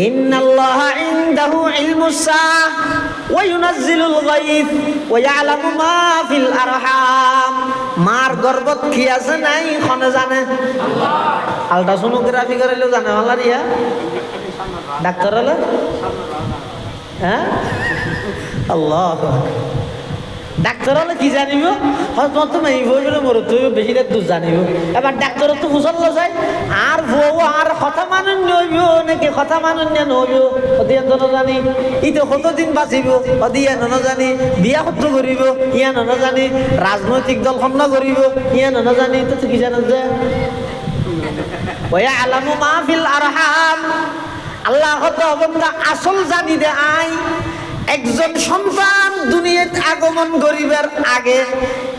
ইন্নাল্লাহা ইনদাহু ইলমুস সাআহ ওয়া ইউনাজ্জিলুল গায়থ ওয়া ইয়ালামু মা ফিল আরহাম। মার গর্ভত কি আছে নাই কোনে জানে? আল্লাহ। আলট্রাসোনোগ্রাফি করাইলো জানে আল্লাহ রিয়া ডাক্তার হলো হ্যাঁ আল্লাহ। ডাক্তার হলে কি জানিব? হয়তো তুমি এই বইগুলো মরো তুই বেশি রাত দূর জানিব। এবার ডাক্তার তো ফুসল যায় আর বউ আর কথা মানুন নইব নাকি কথা মানুন নইব অদিয়া ন জানি ইতো কতদিন বাঁচিব অদিয়া ন জানি বিয়া সত্য করিব ইয়া ন জানি রাজনৈতিক দল খন্ন করিব ইয়া ন জানি তো কি জানো যে ওয়া আলামু মা ফিল আরহাম। আল্লাহ কত বন্ধা আসল জানি দে আই একজন সন্তান দুনিয়াত আগমন করিবার আগে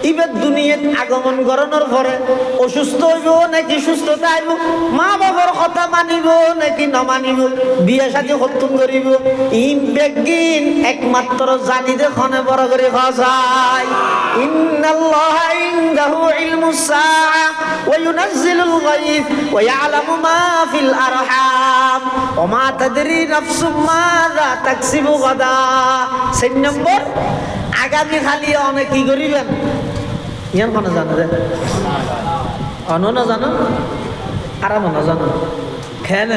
ইবার দুনিয়াত আগমন করানোর পরে অসুস্থ হইব নাকি সুস্থতা আইব, মা বাবার কথা মানিব নাকি না মানিব, বিয়ে শাদী হত্যন করিব ইম বেগিন একমাত্র জানি দেখনে বড় করে খায়। ইন্নাল্লাহা ইনদাহু ইলমুস সাআহ ওয়া ইউনাজ্জিলুল গায়থ ওয়া ইয়ালামু মা ফিল আরহাম ওয়া মা তাদরি নাফসুম মাযা তাকসিবু গাদা। 4 নম্বর আগামী খালি অনেক কি করিবেন ইয়ান কোন জানো যে অনন জানো আর মন জানো কেন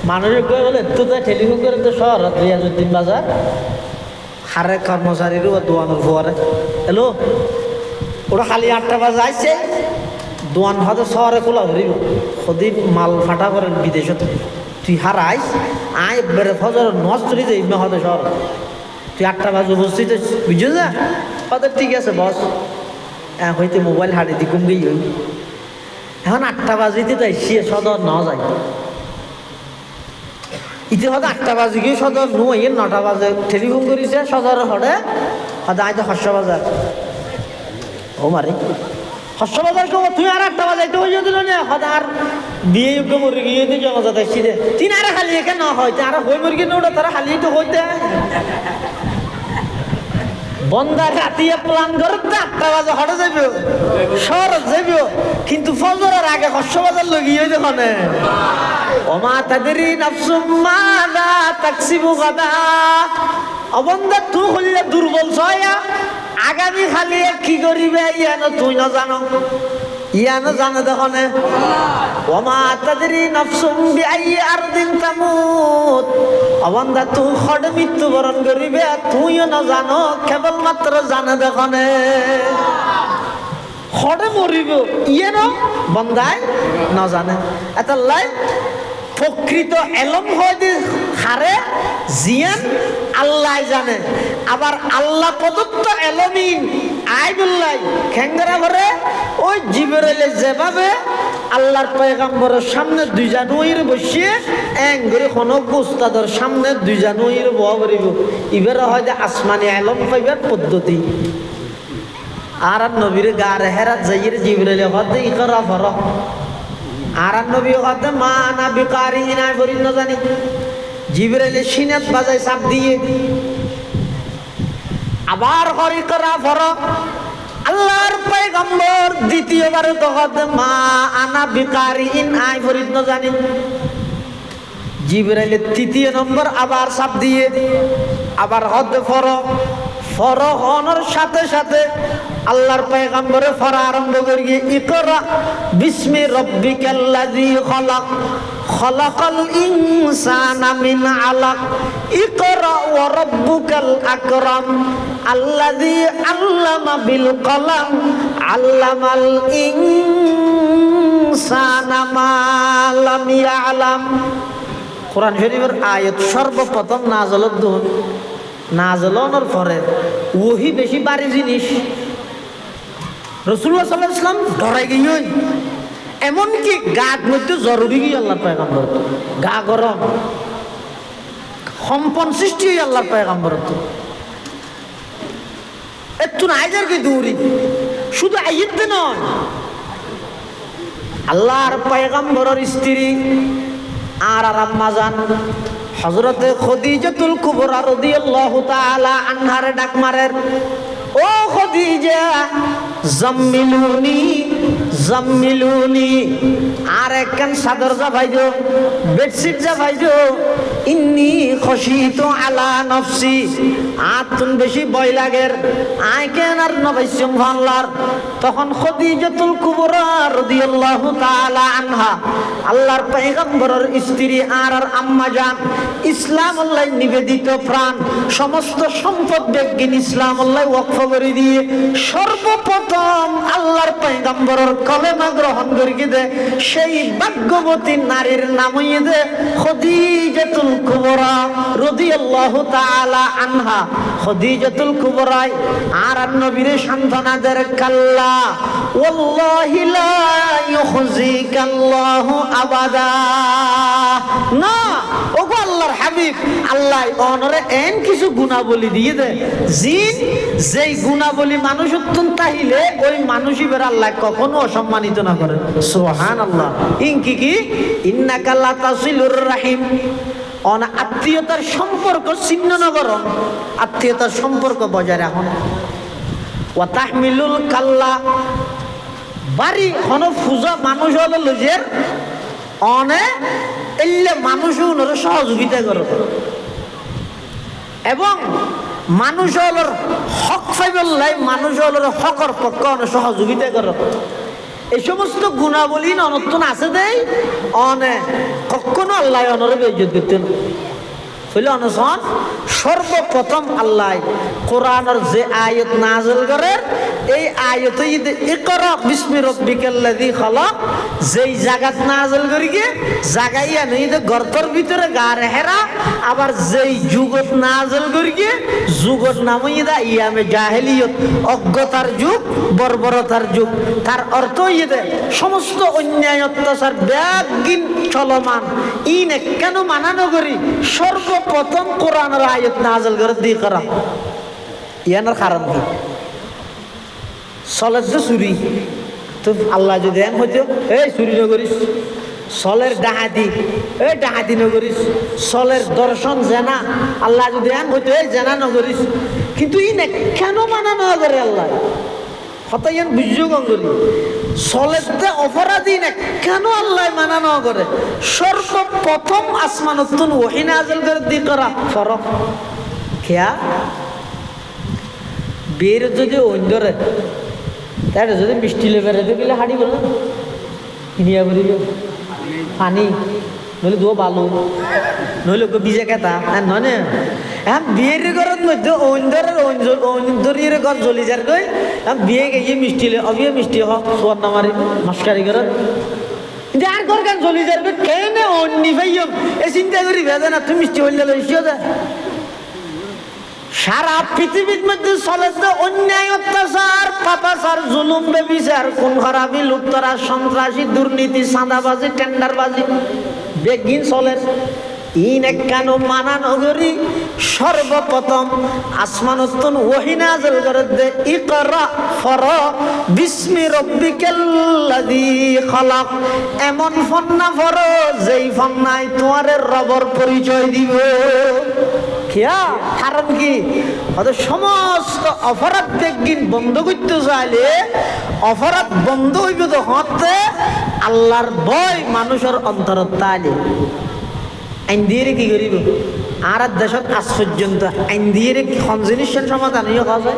মানুষের কই বলে তো টেলিফোন করে তো শহর রিয়াজউদ্দিন বাজার হারে কর্মচারীরও দোয়ানোর পরে হ্যালো ওরা খালি 8টা বাজে আইছে দোয়ান হয়তো শহরে খোলা ধরিব সদিন মাল ফাটা করেন বিদেশত তুই হারাইস আয় বেড়ে ফজর নজ চলে যাই হয়তো শহর তুই 8টা বাজে উপস্থিত বুঝছো না হয়তো ঠিক আছে বস হইতে মোবাইল হাড়ি দি কম গেই হই এখন 8টা বাজিতে তাই সে সদর ন যায় ইতি হয়তো 8টা বাজে গিয়ে সদর নয় 9টা বাজে টেলিফোন করেছে সদর হরে হয়তো আইতো হাস্যবাজার ও মারে হাস্যবাজার কেউ তুই আর 8টা বাজাইতে হয়ে দিল না হয়তো আর বিয়ে যোগ্য মুরগি দিয়ে জমা যাতে সিধে তিন আর খালি একে না হইতে আর হই মুরগি নোটা তারা খালি তো হইতে বন্দা রাতিয়ে প্ল্যান করে 8টা বাজে হটে যাবে শহর যাবে কিন্তু ফজরের আগে হাস্যবাজার লগিয়ে দেখনে ওমা তাদেরই নাফসুম মাযা তাকসিবু গাদা। অবন্দা তুই হইলে দুর্বল ছয়া আগামী খালি কি করিবে ইয়ানো তুই না জানো ইয়ানো জানো দেখনে ওমা তাদেরই নাফসুম বিআইয়ি আরদিন তামুত। অবন্দা তুই খড় মৃত্যুবরণ করিবে তুইও না জানো কেবলমাত্র জানে দেখনে খড়ে মরিব ইয়েনো বন্দায় না জানে এত লাই প্রকৃত এলম হয়তো হারে জিয়ান আল্লাহ জানে আবার আল্লাহ প্রদত্ত এলমিন আই বললাই খেঙ্গরা ভরে ওই জিবরাইলে যেভাবে আল্লাহর পয়গম্বরের সামনে 2 জানুয়ারির বসিয়ে এঙ্গরে কোন উস্তাদের সামনে 2 জানুয়ারির বয়া করিব ইবের হয়তো আসমানি এলম পাইবার পদ্ধতি আর নবীর গার হেরাত যাইয়ের জিবরাইলে হতে ইকরা ফর আর নবী হতে মা না বিকারি ইনা করি না জানি জিবরাইলে সিনাত বাজায় চাপ দিয়ে আবার হরি করা ফর আল্লাহর পয়গম্বর দ্বিতীয়বার তো হতে মা আনা বিকারি ইন আই ফরিদ না জানি জিবরাইলে 3 নম্বর আবার চাপ দিয়ে আবার হতে ফর হনর সাথে সাথে আল্লাহর পয়গম্বরে ফরা আরম্ভ করিয়ে ইকরা বিসমি রাব্বিকাল্লাযী খলাক খলাকাল ইনসানা মিন আলাক ইকরা ওয়া রাব্বুকাল আকরাম আল্লাযী আল্লামা বিল কলাম আল্লামাল ইনসানা মা লাম ইয়ালাম। কোরআন শরীফের আয়াত সর্বপ্রথম নাজলনের পরে ওহি বেশি বাড়ি জিনিস রাসূলুল্লাহ সাল্লাল্লাহু আলাইহি ওয়াসাল্লাম ডরাই গিয়ে এমনকি গাত মধ্যে জরুরি গিয়ে আল্লাহর পয়গম্বর গা গরম কম্পন সৃষ্টি হয়ে আল্লাহর পয়গম্বর একটু আইজার কি দৌড়ি শুধু আইতে নয় আল্লাহর পয়গম্বরের স্ত্রী আর আম্মা জান হযরতে খাদিজাতুল কুবরা রাদিয়াল্লাহু তাআলা আনহারে ডাক মারের ও খাদিজা জাম্মিলুনি জাম্মিলুনি, আর একখান চাদর জাভাইজো, বেডশিট জাভাইজো, ইন্নি খশিতু আলা নফসি, আতুন বেশি ভয় লাগের আয় কেন আর নবাইসম ভাল্লার। তখন খদিজাতুল কুবরা রাদিয়াল্লাহু তাআলা আনহা, আল্লাহর পয়গম্বরের স্ত্রী আর আম্মা জান, ইসলাম আল্লাহ নিবেদিত প্রাণ, সমস্ত সম্পদ বেগিন ইসলাম আল্লাহ ওয়াকফ করে দিয়ে সর্বপ্রথম আল্লাহর পয়গম্বরের কলেমা গ্রহণ করিয়ে দে সেই ভাগ্যবতী নারীর নাম হইয়ে দে খদিজাতুল কুবরা রাদিয়াল্লাহু তাআলা আনহা। খদিজাতুল কুবরায় আর নবীর সান্ত্বনা দের, কাল্লা ওয়াল্লাহি লা ইউখজিকাল্লাহু আবাদা, না ওগো আল্লাহর হাবিব, আল্লাহ অনরে এন কিছু গুণাবলী দিয়ে দে জিন যেই গুণাবলী মানুষ উত্তম তাহিলে ওই মানুষই বের আল্লাহ কখনো অসম্মানিত না করে। সুবহানাল্লাহ। ইনকি কি ইন্নাকা লা তাসিলুর রাহিম, অনা আত্মীয়তার সম্পর্ক ছিন্ন না করো, আত্মীয়তার সম্পর্ক বজায় রাখো। ওয়া তাহমিলুল কাল্লা, বাড়ি হন ফুজা মানুষ হলো লজের অনে এলে মানুষ ওনার সহযোগিতা করো, এবং মানুষ হলোর হক ফাইবল্লাই মানুষ হলোর হকর পক্ষ সহযোগিতা করো। এই সমস্ত গুণাবলী অনর্থন আছে দেই অনে কখনো আল্লাহ অনরে বেইজ্জত করতেন হইলে অনশন। সর্বপ্রথম আল্লাহ কোরআনের যে আয়াত নাযিল করে এই আয়াতে ইকরা বিসমি রাব্বিকাল্লাযী খালাক, যেই জায়গাত নাযিল করি গে জায়গাইয়া নেই যে গর্তর ভিতরে গারে হেরা, আবার যেই যুগত নাযিল করি গে যুগত নামই দা ইয়ামে জাহেলিয়ত, অজ্ঞতার যুগ, বর্বরতার যুগ। তার অর্থ ইয়ে সমস্ত অন্যায় অত্যাচার ব্যাগিন চলমান ইনে কেন মানানো করি সর্বপ্রথম কোরআনের আয়াত নাযিল করে দি করা। ইয়ানোর কারণ কি? সলের যে চুরি, তো আল্লাহ যদি এন হইতো এই চুরি নকরিস, সলের ডাহাতি এই ডাহাতি নকরিস, সলের দর্শন জেনা আল্লাহ যদি এন হইতো এই জেনা নকরিস, কিন্তু ই কেন মানানো করে আল্লাহ হতাইয়ান বুঝছো গঙ্গরি সলেতে অপরাধী না কেন আল্লাহ মানানো করে? সর্বপ্রথম আসমানতুন ওহী নাযিল করে দি করা ফরক খেয়া বের যদি অন্ধরে তাই যদি মিষ্টি লেবে গেলে হাঁড়ি বলো কিনিয়া বলিল পানি নইলে দো বালু নইলে বিজে কেতা নয় না। এখন বিয়ের ঘরের মধ্যে অন্ধরের ঘর জ্বলি যার গই বিয়ে গিয়ে মিষ্টি অবিয়ে মিষ্টি হোক সোয়ার নামারি মাস্কারি ঘরের যার ঘর গান জ্বলি যার কেনে অন্যি ভাইম এ চিন্তা করি ভেজে না তুমি মিষ্টি হইলে লইছিও যা। সারা পৃথিবীর মধ্যে চলে অন্যায় অত্যাচার, পাপাচার, জুলুম, বেবিচার, খুন খারাপি, লুটতরাজ, সন্ত্রাসী, দুর্নীতি, চাঁদাবাজি, টেন্ডারবাজি বেগিন চলে। ইন কেন মানা নগরী সর্বপ্রথম আসমানতুন ওহী নাযিল করে দে ইকরা ফর বিসমি রাব্বিকাল্লাযী খালাক, এমন ফন্না ফর যেই ফন্নায় তোমার রবের পরিচয় দিব। খেয়া কারণ কি? সমস্ত অপরাধ বেগিন বন্ধ করতে চাইলে অপরাধ বন্ধ হইবে তো হতে আল্লাহর ভয় মানুষের অন্তরত তাইলে আইন দিয়ে কি করিব। আর দেশত আজ পর্যন্ত আইন দিয়ে কোন জিনিসের সমাধান হয়ে গেছে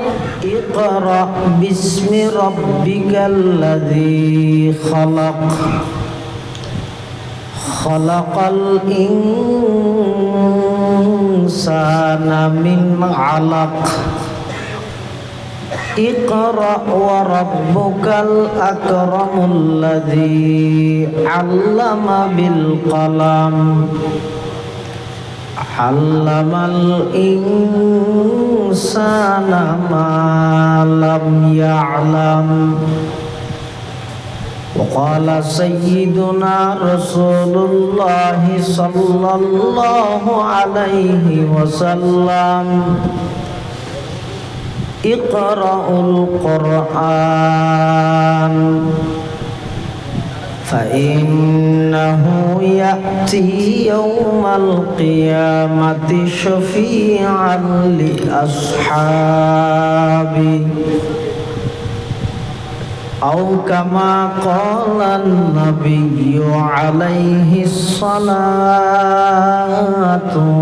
ইকরা বিসমি রাব্বিকাল্লাযী খালাক খালাকাল ইনসানা মিন আলাক ইকরা ওয়া রাব্বুকাল আকরামুল্লাযী আল্লামা বিল কলম আল্লামাল ইনসানা মা লাম ইয়ালাম। وقال سيدنا رسول الله صلى الله عليه وسلم اقرأوا القرآن فإنه يأتي يوم القيامة شفيعا لأصحابه أو كما قال النبي عليه الصلاة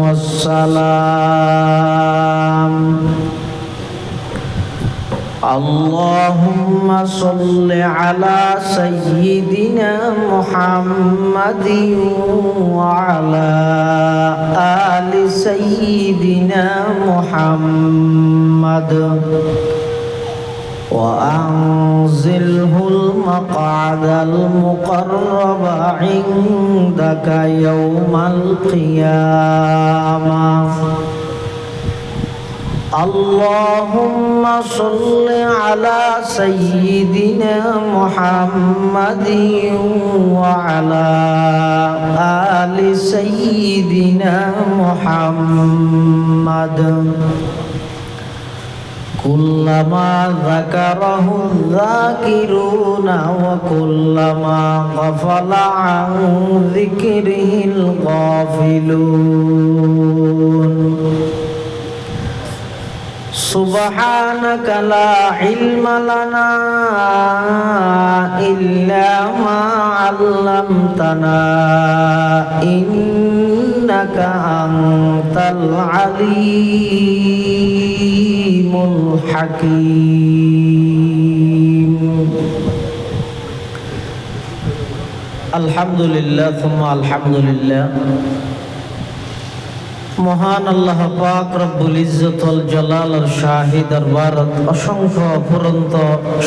والسلام اللهم صل على سيدنا محمد وعلى آل سيدنا محمد وأنزله المقعد المقرب عندك يوم القيامة اللهم صل على سيدنا محمد وعلى آل سيدنا محمد كلما ذكره الذاكرون وكلما غفل عن ذكره الغافلون سبحانك لا علم لنا إلا ما علمتنا إنك أنت العليم الحكيم الحمد لله ثم الحمد لله মহান আল্লাহ পাক রব্বুল ইজ্জত ওয়াল জালালের শাহী দরবারত অসংখ্য অফুরন্ত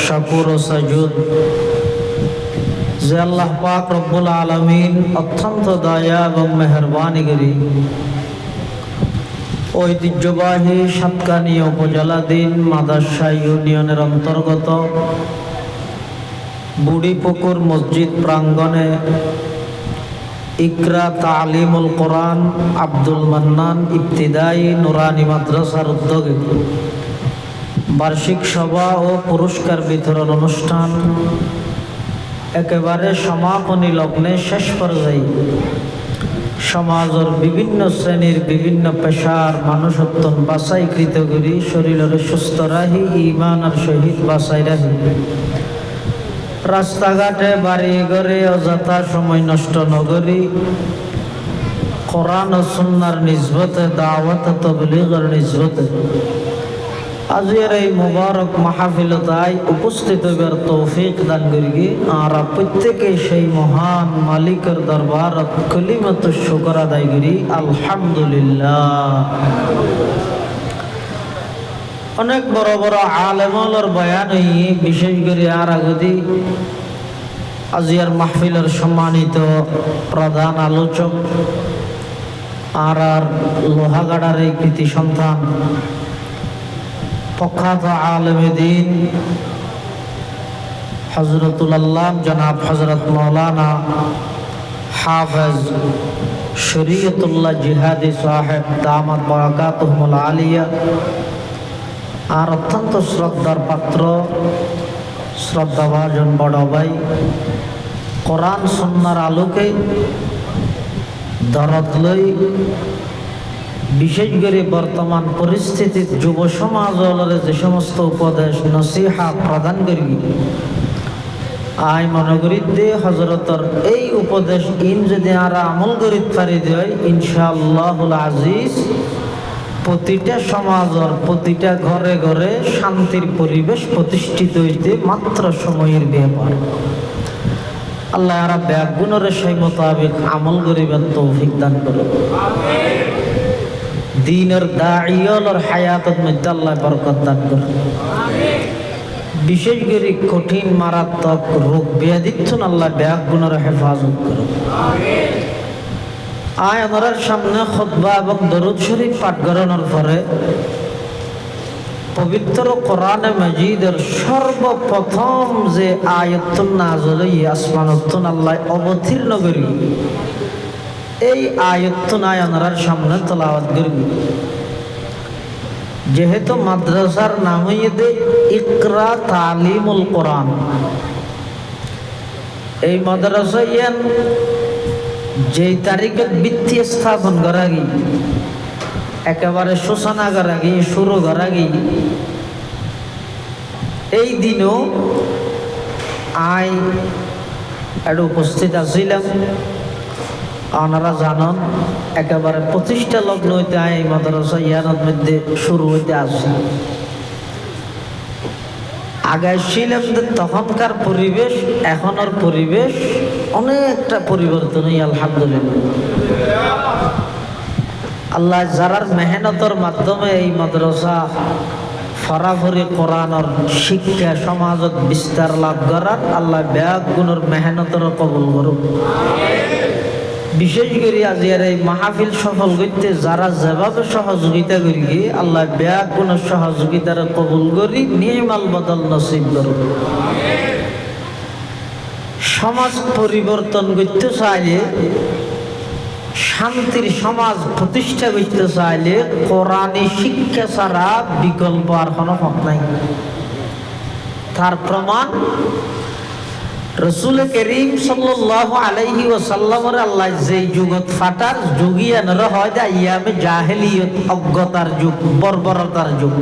শুকর ও সাজুদ যে আল্লাহ পাক রব্বুল আলামিন অত্যন্ত দয়া এবং মেহেরবানি করি ঐতিহ্যবাহী সাতকানিয়া উপজেলাধীন মাদার্শা ইউনিয়নের অন্তর্গত বুড়িপুকুর মসজিদ প্রাঙ্গণে ইকরা তালিমুল কোরআন আব্দুল মান্নান ইবতিদায়ী নুরানি মাদ্রাসার উদ্যোগে বার্ষিক সভা ও পুরস্কার বিতরণ অনুষ্ঠান একেবারে সমাপনী লগ্নে শেষ পর্যায়ে সমাজের বিভিন্ন শ্রেণীর বিভিন্ন পেশার মানুষত্বন বাছাইকৃত করি শরীরের সুস্থ রাহি ঈমানের সহিত বাছাই রাহি রাস্তাঘাটে বাড়ি ঘরে অযথা সময় নষ্ট নগরী কোরআন ও সুন্নাহর নিসবতে দাওয়াত ও তাবলীগের নিসবতে আজকের এই মুবারক মাহফিলতায় উপস্থিত হবার তৌফিক দান করি আর প্রত্যেকে সেই মহান মালিকের দরবারত কালিমাত শুকর আদায় করি আলহামদুলিল্লাহ। অনেক বড় বড় আলেমর বয়ান হই বিশেষ করে আর আগদি আজিয়ার মাহফিলের সম্মানিত প্রধান আলোচক আর লোহাগাড়ার এই কৃতি সন্তান প্রখ্যাত আলেমে দ্বীন হযরতুল আল্লাহ জনাব হযরত মাওলানা হাফেজ শরীয়তুল্লাহ জিহাদি সাহেব দামাত বারাকাতুহুল আলিয়া আর অত্যন্ত শ্রদ্ধার পাত্র শ্রদ্ধাভাজন বড় ভাই কোরআন সুন্নাহর আলোকে দরদ লই বিশেষ করে বর্তমান পরিস্থিতির যুব সমাজের যে সমস্ত উপদেশ নসিহা প্রদান করি আই মনে করি দে হযরতর এই উপদেশ ইন যদি আর আমল করি পারি দেয় ইনশাআল্লাহুল আজিজ প্রতিটা সমাজের প্রতিটা ঘরে ঘরে শান্তির পরিবেশ প্রতিষ্ঠিত হইতে মাত্র সময়ের ব্যাপার। আল্লাহ আর ব্যাগুণের সেই মোতাবেক আমল করিবেন তৌফিক দান করুন। দ্বীনের দাঈয়র হায়াতের মধ্যে আল্লাহ বরকত দান করুন। বিশেষ করে কঠিন মারাত্মক রোগ ব্যাধিত্বন আল্লাহ ব্যাগুণের হেফাজত করুন। আয় আমার সামনে খুতবা এবং দরুদ শরীফ পাঠ করানোর পরে পবিত্র কোরআনে মাজিদের সর্বপ্রথম যে আয়াতুন নাযিল আসমানতুন আল্লাহ অবতীর্ণ করি এই আয়াতুন আয়ানার সামনে তেলাওয়াত করি। যেহেতু মাদ্রাসার নাম হইতে ইকরা তালিমুল কোরআন, এই মাদ্রাসায় যেই তারিখে ভিত্তি স্থাপন করা গিয়ে একেবারে সূচনা করা গিয়ে শুরু করা গিয়ে এই দিনও আই একটু উপস্থিত আছিলাম। আপনারা জানেন একেবারে প্রতিষ্ঠা লগ্ন হইতে এই মাদ্রাসা ইয়ানত মধ্যে শুরু হইতে আসি। আগে ছিলাম তখনকার পরিবেশ এখনের পরিবেশ অনেকটা পরিবর্তন হই আলহামদুলিল্লাহ। আল্লাহ যারার মেহনতের মাধ্যমে এই মাদ্রাসা ফরাফরি কোরআনের শিক্ষা সমাজত বিস্তার লাভ করার আল্লাহ ব্যাগ গুণের মেহনতের কবুল করুক। বিশেষ করে আজিয়ার এই মাহফিল সফল করতে যারা যেভাবে সহযোগিতা করি আল্লাহ ব্যাগ গুণের সহযোগিতার কবুল করি নিয়মাল বদল নসিব করুক। সমাজ পরিবর্তন করতে চাইলে, শান্তির সমাজ প্রতিষ্ঠা করতে চাইলে কোরআনী শিক্ষা ছাড়া বিকল্প আর কোনো পথ নাই। তার প্রমাণ রাসূল করিম সাল্লাল্লাহু আলাইহি ওয়াসাল্লামের আল্লাহ যেই যুগত ফাটার যুগিয়ানরা হয় যে ইয়ামে জাহেলিয়ত, অজ্ঞতার যুগ, বর্বরতার যুগ,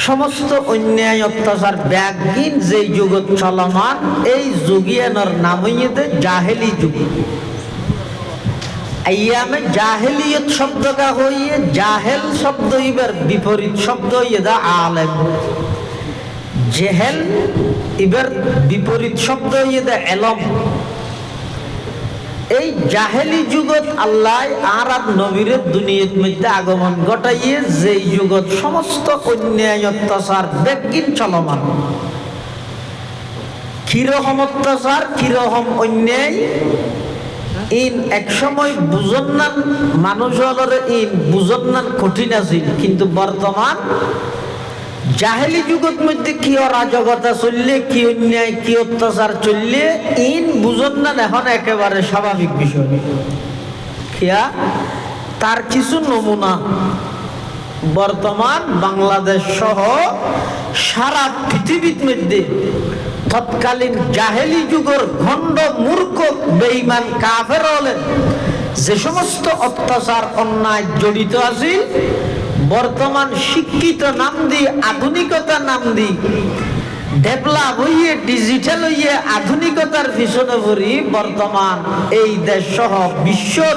সমস্ত অন্যায় অত্যাচার ব্যাগহীন যেই যুগত চলমান এই যুগিয়ানোর নাম হইতে জাহেলি যুগ। আইয়ামে জাহেলিয়ত শব্দটা হইয়ে জাহেল শব্দ ইবার বিপরীত শব্দ হইয়ে দা আলেম। জেহেল ইবার বিপরীত শব্দ হইয়ে দা এলম। এই জাহেলি যুগত আল্লাহ আর নবীর দুনিয়ার মধ্যে আগমন ঘটাইয়ে যেই যুগত সমস্ত অন্যায় অত্যাচার ব্যাগহীন চলমান। কিরকম অত্যাচার, কিরকম অন্যায় ইন এক সময় বুঝন না মানুষ হলরে ইন বুঝন না কঠিন আছিল, কিন্তু বর্তমান জাহেলি যুগত মধ্যে কি অরাজকতা চললে, কি অন্যায়, কি অত্যাচার চললে ইন বুঝন না এখন একেবারে স্বাভাবিক বিষয়। কিয়া তার কিছু নমুনা বর্তমান বাংলাদেশ সহ সারা পৃথিবীর মধ্যে তৎকালীন জাহেলি যুগের ভণ্ড মূর্খ বেঈমান কাফের হলেন যে সমস্ত অত্যাচার অন্যায় জড়িত আছে, বর্তমান শিক্ষিত নাম দিয়ে, আধুনিকতা নাম দিয়ে, ডেভেলপ হইয়ে, ডিজিটাল হইয়ে আধুনিকতার পিছনে পড়ি বর্তমান এই দেশ সহ বিশ্বর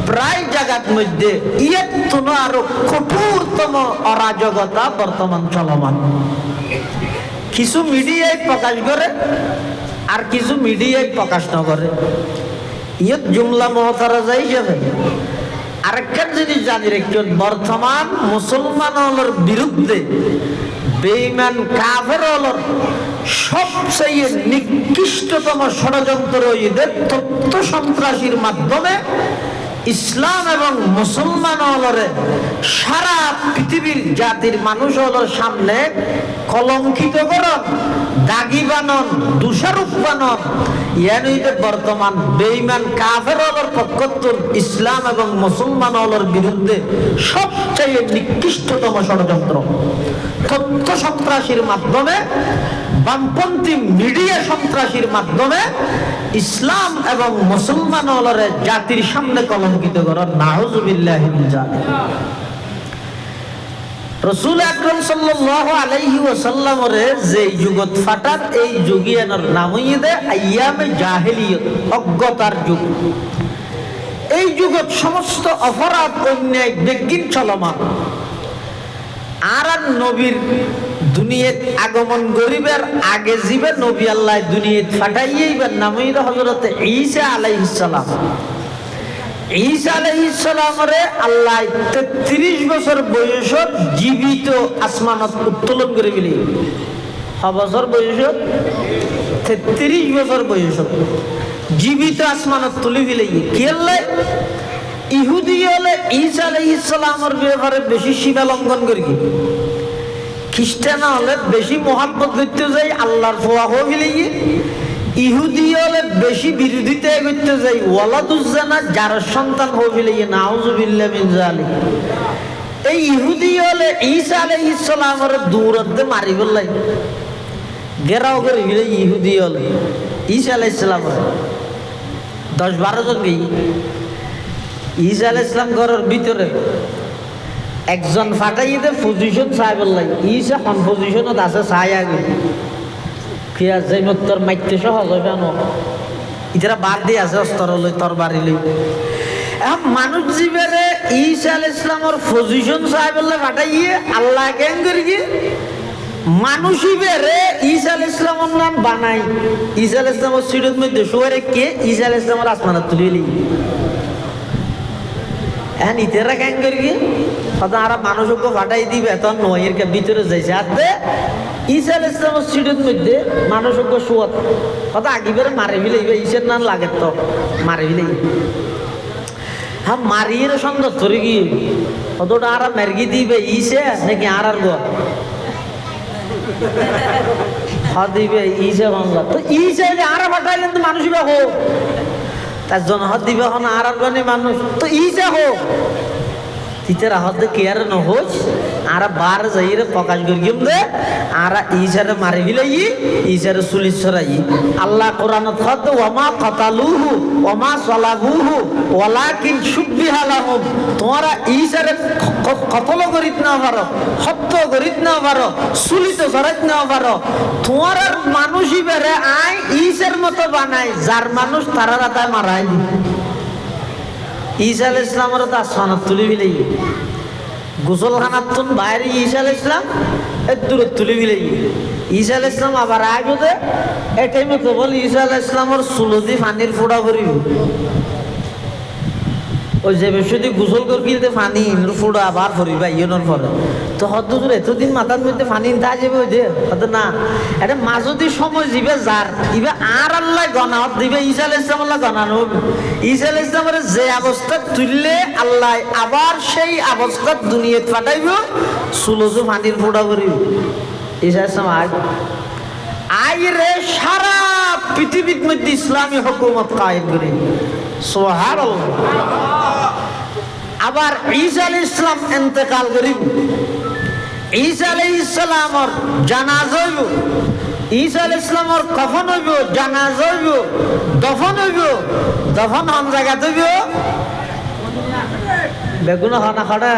প্রায় জায়গার মধ্যে ইয়ের তুনো আরো কঠোরতম অরাজকতা বর্তমান চলমান। কিছু মিডিয়ায় প্রকাশ করে আর কিছু মিডিয়ায় প্রকাশ না করে। ইয়ত জুমলা মহতারা যাই যাবে। আরেকটা জিনিস জানি রাখুন, বর্তমান মুসলমানের বিরুদ্ধে বেঈমান কাফের হলর সবচেয়ে নিকৃষ্টতম ষড়যন্ত্র এদের তথ্য সন্ত্রাসীর মাধ্যমে ইসলাম এবং মুসলমান হলরে সারা পৃথিবীর জাতির মানুষ হলর সামনে কলঙ্কিত করন, দাগি বানন, দোষারোপ বানন। ইয়ানইতে বর্তমান বেঈমান কাফের হলর পক্ষতুন ইসলাম এবং মুসলমান হলর বিরুদ্ধে সবচেয়ে নিকৃষ্টতম ষড়যন্ত্র তথ্য সন্ত্রাসীর মাধ্যমে, বামপন্থী মিডিয়া সন্ত্রাসীর মাধ্যমে ইসলাম এবং মুসলমান হলরে জাতির সামনে কলঙ্কিত করার। নাউযুবিল্লাহি মিন যালিক। রাসূল আকরাম সাল্লাল্লাহু আলাইহি ওয়াসাল্লামের যে যুগত ফাটার এই যুগিয়ানোর নাম হইতে আইয়ামে জাহেলিয়ত, অজ্ঞতার যুগ। এই যুগত সমস্ত অপরাধ অন্যায় বেগিন চলমান। আর নবীর দুনিয়াত আগমন গরিবের আগে জীবে নবী আল্লাহ দুনিয়াত ফাটাইয়েইবার নাম হইল হযরত ঈসা আলাইহিস সালাম। ঈসা আলাইহিস সালামরে আল্লাহ 33 বছর বয়সত জীবিত আসমানত উত্তোলন করে দিলি। বছর বয়সত 33 বছর বয়সত জীবিত আসমানত তুলি দিলে। কি আল্লাহ ইহুদি হলে ঈসা আলাইহিস সালামের ব্যাপারে বেশি সীমা লঙ্ঘন করি, খ্রিস্টান হলে বেশি মহাব্বত করতে যাই আল্লাহর ফোয়া হইলে, ইহুদি হলে বেশি বিরোধিতা করতে যাই ওয়ালাদুজ্জানা যার সন্তান হইলে। নাউযুবিল্লাহি মিন যালিক। এই ইহুদি হলে ঈসা আলাইহিস সালামের দূরত্বে মারি বললাই গেরাও করে গেলে। ইহুদি হলে ঈসা আলাইহিস সালামের 10-12 জন গেই। ঈসা আলাইহিস সালাম ঘরের ভিতরে একজন ফাটাইতে পজিশন চাই বললাই। ঈসা কোন পজিশনত আছে চাই আগে পেঁয়াজ যাই তোর মাইতে সহজ হবে না ইতারা বার দিয়ে আছে অস্তর লই তোর বাড়ি লই এখন মানুষ জীবনে ঈসা আলাইহিস সালামের পজিশন সাহেবুল্লাহ ফাটাইয়ে আল্লাহ কেন করি কি মানুষই বেরে ঈসা আলাইহিস সালামের নাম বানাই ঈসা আলাইহিস সালামের সিরত মধ্যে শুয়ারে কে ঈসা আলাইহিস সালামের আসমানে তুলিলি এখন ইতারা কেন করি কি কথা আর মানুষকে ফাটাই দিবে তখন নয়ের কে ভিতরে যাইছে আতে ঈসা আলাইহিস সালামের সিরত মধ্যে মানুষকে শুয়াত কথা আগিবারে মারে ফেলাইবে ঈসার নাম লাগে তো মারে ফেলাইবে হ্যাঁ মারিয়ে সন্দেহ ধরে গিয়ে কতটা আর মেরগি দিবে ইসে নাকি আর গো দিবে ইসে বাংলা তো ইসে যে আর ফাটাইলেন তো মানুষ হো তার জন্য হদ দিবে হন আর গনে মানুষ তো ইসে হো তিতেরা হদ কেয়ার ন হোস আর বার যাইরে প্রকাশ করিম দে আর ইসারে মারি ফেলাই ইসারে সুলিস ছড়াই আল্লাহ কোরআনত হদ ওয়ামা কাতালুহু ওয়ামা সালাবুহু ওয়ালাকিন শুববিহা লাহুম তোমরা ইসারে কতল করিত না পারো হত্যা করিত না পারো সুলিত ছড়াইত না পারো তোমরা মানুষই বেরে আই ইসার মতো বানাই যার মানুষ তারা রাতায় মারাই ঈসা আলাইহিস সালামের তো আসমানত তুলি ফেলাই গোসলখানার তুন বাইরে ঈসা আলাইহিস সালাম এর দূরে তুলি ফেলাই ঈসা আলাইহিস সালাম আবার আগে এই টাইমে কেবল ঈসা আলাইহিস সালামের চুলদি পানির ফোঁটা পড়িব ওই যে বেশি গোসল করে কিনতে পানি ফোঁটা আবার পড়িবা ইয়নোর পরে তো হত দূর এতদিন মাথার মধ্যে পানি তা যাবে ওই যে হয়তো না এটা মাজদি সময় যাবে যার ইবে আর আল্লাহ গনা দিবে ঈসা আলাইহিস সালাম আল্লাহ গনানো ঈসা আলাইহিস সালামের যে অবস্থা তুললে আল্লাহ আবার সেই অবস্থা দুনিয়াতে পাঠাইব সুলজু পানির ফোঁটা করিব ঈসা আলাইহিস সালাম আই রে সারা পৃথিবীর মধ্যে ইসলামী হুকুমত কায়েম করে সুবহানাল্লাহ আবার ঈসা আলাইহিস সালাম ইন্তেকাল করিব ঈসা আলাইহিস সালামের জানাজা হইব ঈসা আলাইহিস সালামের কফন হইব জানাজা হইব দফন হইব দফন হন জায়গা হইব বেগুন হনা খড়া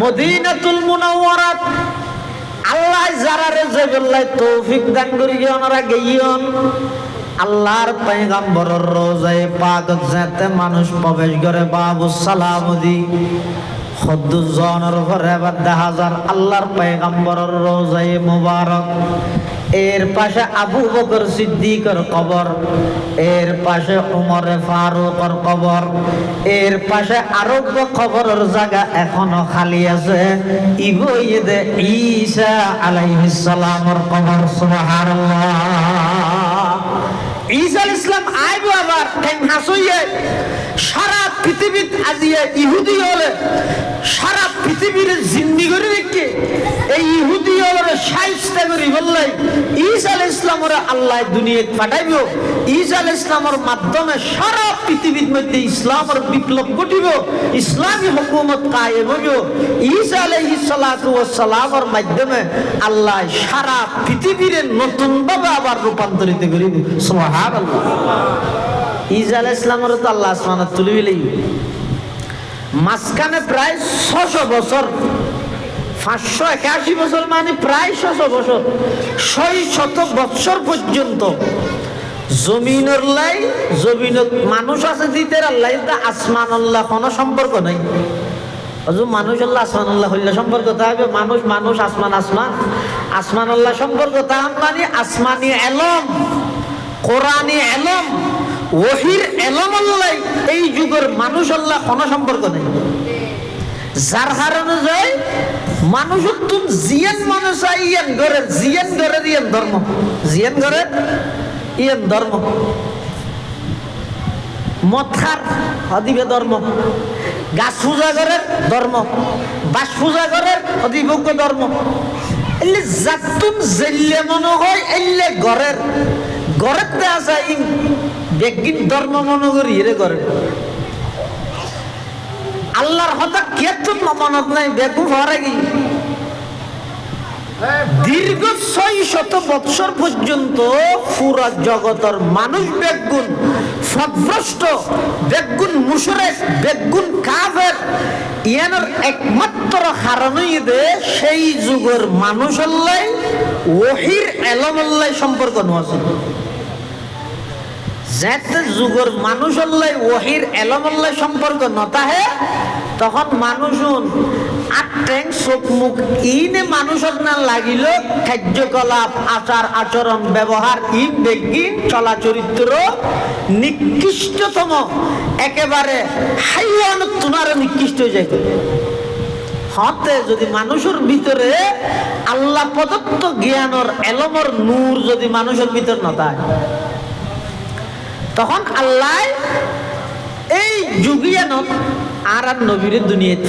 মদিনাতুল মুনাওয়ারাত আল্লাহ যারারে জেবুল্লাহ তৌফিক দান করি ওনারা গইয়ন আল্লাহর পয়গম্বরের রোজায়ে পাক যাতে মানুষ প্রবেশ করে বাবু সালাম দি খদ্দুজনের ঘরে বাদা হাজার আল্লাহর পয়গম্বরের রোজায়ে মুবারক এর পাশে আবু বকর সিদ্দিকের কবর এর পাশে উমর ফারুকের কবর এর পাশে আরো কবরের জায়গা এখনো খালি আছে ইবইদে ঈসা আলাইহিস সালামের কবর সুবহানাল্লাহ ঈসা আলাইহিস সালাম আইবো আবার কেন হাসইয়ে সারা পৃথিবীত আজিয়ে ইহুদি হলে সারা পৃথিবীর জিন্দি করে রেখে এই ইহুদি হলে শাইস্তা করি বললাই ঈসা আলাইহিস সালামের আল্লাহ দুনিয়াতে পাঠাইব ঈসা আলাইহিস সালামের মাধ্যমে সারা পৃথিবীর মধ্যে ইসলামের বিপ্লব ঘটিব ইসলামী হুকুমত কায়েম হইব ঈসা আলাইহিস সালাতু ওয়াস সালামের মাধ্যমে আল্লাহ সারা পৃথিবীর নতুন ভাবে আবার রূপান্তরিত করিব সুবহানাল্লাহ ঈসা আলাইহিস সালামের তো আল্লাহ আসমানে তুলে ফেলাই মাঝখানে প্রায় 600 বছর 581 বছর মানে প্রায় 600 বছর 600 বছর পর্যন্ত জমিনের লাই জমিনত মানুষ আছে দিতে আল্লাহ আসমান আল্লাহ কোনো সম্পর্ক নাই মানুষ আল্লাহ আসমান আল্লাহ হইলে সম্পর্ক থাকবে মানুষ মানুষ আসমান আসমান আসমান আল্লাহ সম্পর্ক তাহার মানে আসমানি এলম কোরআনি এলম ওহির এলম আল্লাহ এই যুগের মানুষ আল্লাহ কোনো সম্পর্ক নেই যার কারণে যায় মানুষ তুমি জিয়ান মানুষ ইয়ান ঘরের ইয়ান ধর্ম জিয়ান ঘরের ইয়ান ধর্ম মদ খার হদিবে ধর্ম গাছ পূজা করার ধর্ম বাস পূজা করার হদিভোগ্য ধর্ম এলে জাতুম জেলে মনে হয় এলে ঘরের ঘরের তে আসা বেগিন ধর্ম মনে করি এরে ঘরের আল্লাহর হতা কেতুন মনত নাই বেগু হরে গি দীর্ঘ 600 বছর পর্যন্ত পুরা জগতের মানুষ বেগুন পথভ্রষ্ট বেগুন মুশরিক বেগুন কাফের ইয়ানোর একমাত্র কারণই দে সেই যুগের মানুষের লাই ওহির এলমল্লাই সম্পর্ক নছিল। যেতে যুগের মানুষের লাই ওহির এলমল্লাই সম্পর্ক নতাহে তখন মানুষুন আট্যাং চোখ মুখ ইনে মানুষের না লাগিল কার্যকলাপ আচার আচরণ ব্যবহার ই বেগিন চলা চরিত্র নিকৃষ্টতম একেবারে হাইওয়ান তুনারে নিকৃষ্ট হয়ে যায়। হতে যদি মানুষের ভিতরে আল্লাহ প্রদত্ত জ্ঞানর এলমর নূর যদি মানুষের ভিতর নতায় তখন আল্লাহ এই যুগিয়ানত আর নবীরে দুনিয়াত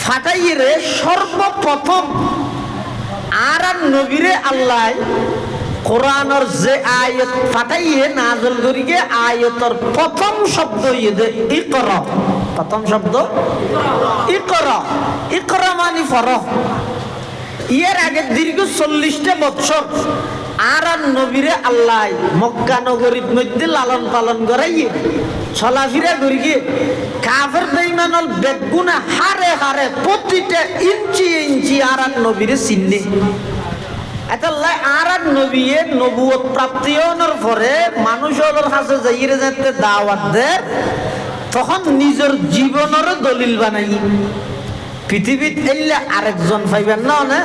ফাটাই রে সর্বপ্রথম আর নবীরে আল্লাহ কোরআনের যে আয়াত ফাটাইয়ে নাযিল করিকে আয়াতের প্রথম শব্দ ইয়ে ইকরা। প্রথম শব্দ ইকরা। ইকরা মানে পড়ো। এর আগে দীর্ঘ 40টা বছর আর নবীরে আল্লাহ মক্কা নগরীর মধ্যে লালন পালন করাইয়ে চলাফেরা করিয়ে কাফের বেঈমানল বেগুনা হারে হারে প্রতিটা ইঞ্চি ইঞ্চি আর নবীরে চিনলে। এতাল্লাই আর নবীয়ে নবুয়ত প্রাপ্তি হওয়ার পরে মানুষের কাছে যাইয়ে যেতে দাওয়াত দেয় তখন নিজের জীবনের দলিল বানাই পৃথিবীত এলে আরেকজন পাইবেন না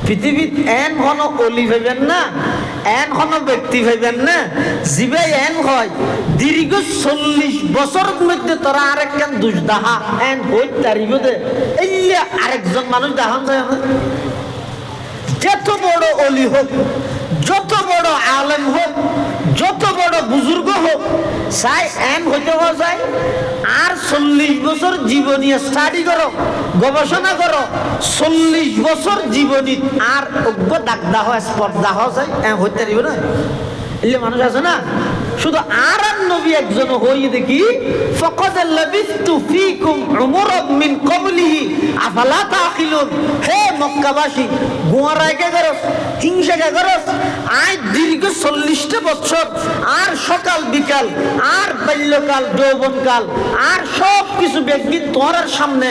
পৃথিবীত এন কোন অলি পাইবেন না এন কোন ব্যক্তি পাইবেন না জিবে এন হয় দীর্ঘ 40 বছরের মধ্যে তোরা আরেকখান দুষ দাহা এন হই তারিব দে এলে আরেকজন মানুষ দাহান যায় না। যত বড় অলি হোক যত বড় আলেম হোক যত বড় বুজুর্গ হোক চাই এন হইতে হওয়া যায় আর 40 বছর জীবনী স্টাডি করো গবেষণা করো 40 বছর জীবনী আর অজ্ঞ দাগদা হয় স্পর্ধা হওয়া যায় এন হইতে পারিব না। এলে মানুষ আছে না শুধু আর নবী একজন হই দেখি ফাকাদ লাবিস্তু ফীকুম উমরাম মিন ক্বাবলিহি আফালা তাকিলুন। হে মক্কাবাসী গোয়ারায় কে করস হিংসা কে করস আজ দীর্ঘ 40টা বছর আর সকাল বিকাল আর বাল্যকাল যৌবনকাল আর সব কিছু ব্যক্তি তোমার সামনে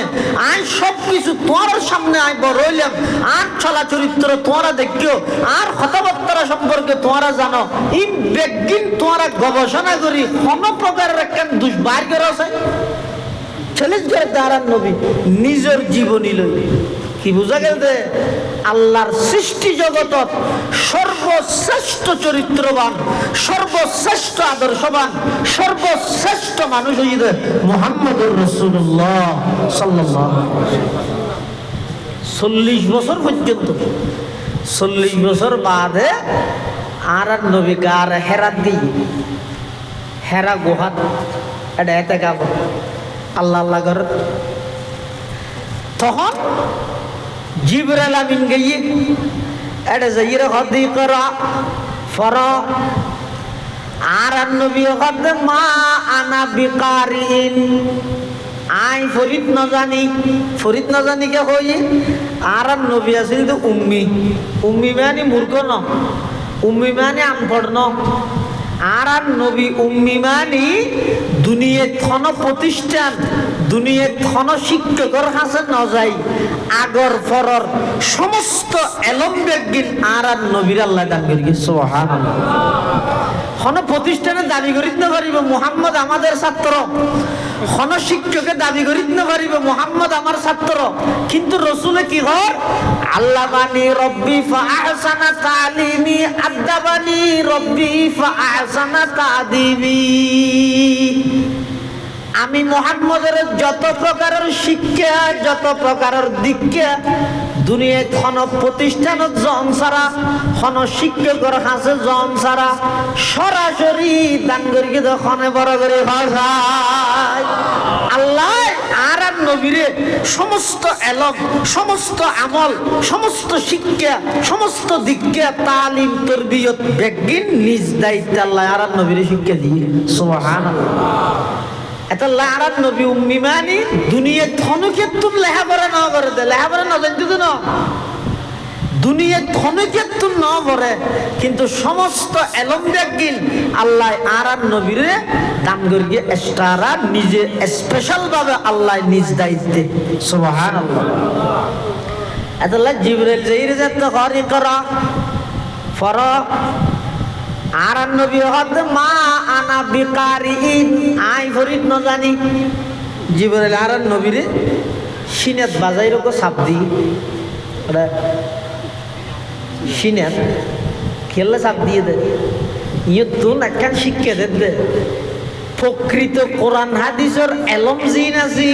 আজ সব কিছু তোমার সামনে আই বড় হইলাম আর চলা চরিত্র তোমরা দেখিও আর কথাবার্তা সম্পর্কে তোমরা জানো এই ব্যক্তি তোমরা গবেষণা করি কোনো প্রকারের একটা দুষ্বার করে আছে ছেলে দ্বারা নবী নিজের জীবনী লই কি বুঝা গেল যে আল্লাহর সৃষ্টি জগতত সর্বশ্রেষ্ঠ চরিত্রবান সর্বশ্রেষ্ঠ আদর্শবান সর্বশ্রেষ্ঠ মানুষ হইছে মুহাম্মদুর রাসূলুল্লাহ সাল্লাল্লাহু আলাইহি ওয়াসাল্লাম। 40 বছর পর্যন্ত 40 বছর বাদে আর নবী কার হেরাত দিয়ে হেরা গুহাত এটা এতে গাব আল্লাহ আল্লাহ কর তখন জিবরাইল আমিন গিয়ে এটা যাইয়ে হদি করা ফর আর নবী হদ মা আনা বিকারিন আই ফরিদ না জানি কে হই আর নবী আছিল তো উম্মি মানে মূর্খ ন উম্মি মানে আনপড় ন আর নবী উম্মি মানে দুনিয়ার থন প্রতিষ্ঠান দুনিয়ার থন শিক্ষকর কাছে ন যাই আগর পরর সমস্ত এলম বেগিন আর নবীর আল্লাহ দান করি সুবহানাল্লাহ। কোন প্রতিষ্ঠানে দাবি করিত না পারিব মুহাম্মদ আমাদের ছাত্র কোন শিক্ষকে দাবি করিত না পারিব মুহাম্মদ আমার ছাত্র কিন্তু রসুলে কি হয় আল্লামানি রব্বি ফাআহসানা তালিমি আদাবানি রব্বি ফাআহসানা তাদিবি। আমি মুহাম্মদের যত প্রকারের শিক্ষা যত প্রকারের দীক্ষা দুনিয়ায় কোন প্রতিষ্ঠানত জন ছাড়া কোন শিক্ষকের কাছে জন ছাড়া সরাসরি দান করি দোকানে বড় করে ভাষায় আল্লাহ আর নবীরে সমস্ত এলম সমস্ত আমল সমস্ত শিক্ষা সমস্ত দীক্ষা তালিম তরবিয়ত বেগিন নিজ দায়িত্বে আল্লাহ আর নবীরে শিক্ষা দিয়ে সুবহানাল্লাহ। এটা লারাত নবী উম্মি মানে দুনিয়া ধনক্ষেত্র লেখাপড়া না করে দে লেখাপড়া না জানতে তো না দুনিয়া ধনকের তো ন ভরে, কিন্তু সমস্ত এলম দেখগিন আল্লাহ আর নবীরে দান করিয়ে এক্সট্রা নিজে স্পেশাল ভাবে আল্লাহ নিজ দায়িত্বে। সুবহানাল্লাহ। এতলা জিবরাইল যাইরে যেত হরি করা ফর আর নবী হতে মা আনা বিকারিন আই ফরিদ ন জানি। জিবরাইল আর নবীরে সিনেত বাজাইর কো সাপ দি সিনেত খেললে সাপ দিয়ে দে ইয়ে তুন একখান শিক্ষা দে প্রকৃত কোরআন হাদিসের এলম জিন আছি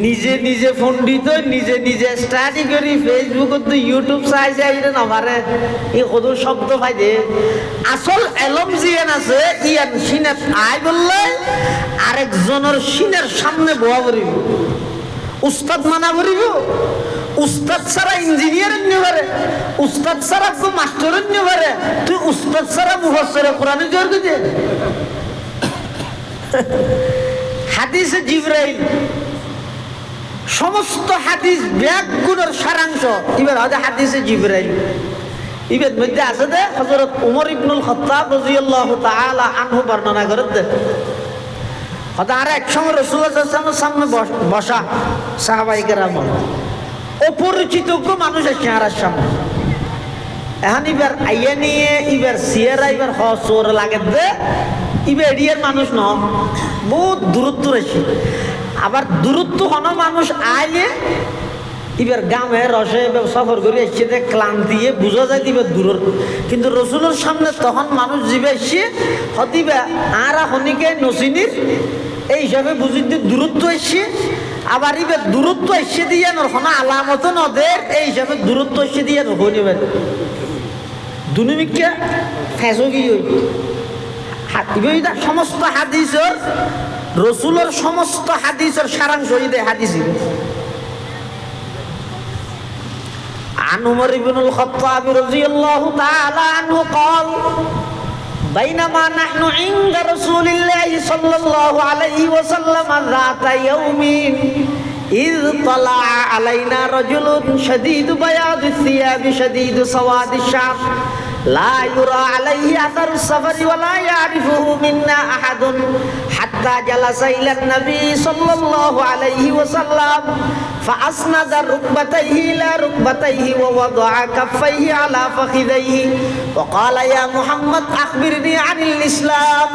নিজে নিজে পণ্ডিত নিজে নিজে স্টাডি করি ফেসবুকত ইউটিউব চাই চাই নামারে এই কত শব্দ পাই দে আসল এলম জিন আছে ইয়ান সিনেত আই বললে আরেকজনের সিনের সামনে বয়া করিব, উস্তাদ মানা করিব। উস্তাদ ছাড়া ইঞ্জিনিয়ার নিতে পারে, উস্তাদ ছাড়া মাস্টার নিতে পারে, তুই উস্তাদ ছাড়া মুফাসসির কোরআনে জোর দিতে। হাদিসে জিবরাইল সমস্ত হাদিস ব্যাগুণের সারাংশ এবার হয়তো হাদিসে জিবরাইল ইবের মধ্যে আছে দে হযরত ওমর ইবনুল খাত্তাব রাদিয়াল্লাহু তাআলা আনহু বর্ণনা করেন দে হয়তো আর এক সময় রাসূলুল্লাহ সাল্লাল্লাহু আলাইহি ওয়াসাল্লামের সামনে বসা সাহাবায়ে কেরাম অপরিচিত মানুষ আছে আর সামনে এখন এবার আইয়া নিয়ে এবার সিয়ারা এবার হসর লাগে দে ইবে এরিয়ার মানুষ ন বহুত দূরত্ব রয়েছে, আবার দূরত্ব হন মানুষ আইলে এবার গ্রামে রসে সফর করে এসছে যে ক্লান্তি বুঝা যায় দিবে দূরের, কিন্তু রসুলের সামনে তখন মানুষ যাবে এসছে হতিবে আর হনিকে নসিনির এই হিসাবে বুঝি দূরত্ব এসছে, আবার এবার দূরত্ব এসে দিয়ে নখন আলামত নদের এই হিসাবে দূরত্ব এসে দিয়ে ননিবেন দুনিমিকে ফেঁসকি সমস্ত হাদিসের রসুলের সমস্ত হাদিসের সারাংশ হাদিস। عن عمر بن الخطاب رضي الله تعالى عنه قال بينما نحن عند رسول الله صلى الله عليه وسلم ذات يوم إذ طلع علينا رجل شديد بياض الثياب شديد سواد الشعر لا يرى عليه أثر السفر ولا يعرفه منا أحد حتى جلس إلى النبي صلى الله عليه وسلم فأسند ركبتيه إلى ركبتيه ووضع كفيه على فخذيه وقال يا محمد أخبرني عن الإسلام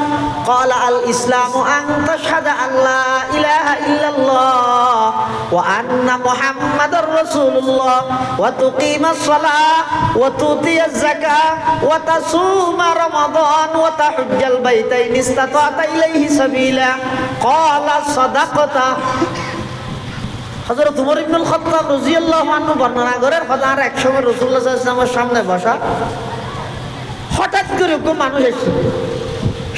قال الإسلام أن تشهد أن لا إله إلا الله وأن محمد رسول الله وتقيم الصلاة وتؤتي الزكاة وتصوم رمضان وتحج البيت إن استطعت إليه سبيلا قال صدقت। হযরত ওমর ইবনুল খাত্তাব রাদিয়াল্লাহু আনহু বর্ণনা করেন হযরত এক সময় রাসূলুল্লাহ সাল্লাল্লাহু আলাইহি ওয়াসাল্লামের সামনে বসা হঠাৎ করে কোন মানুষ এসে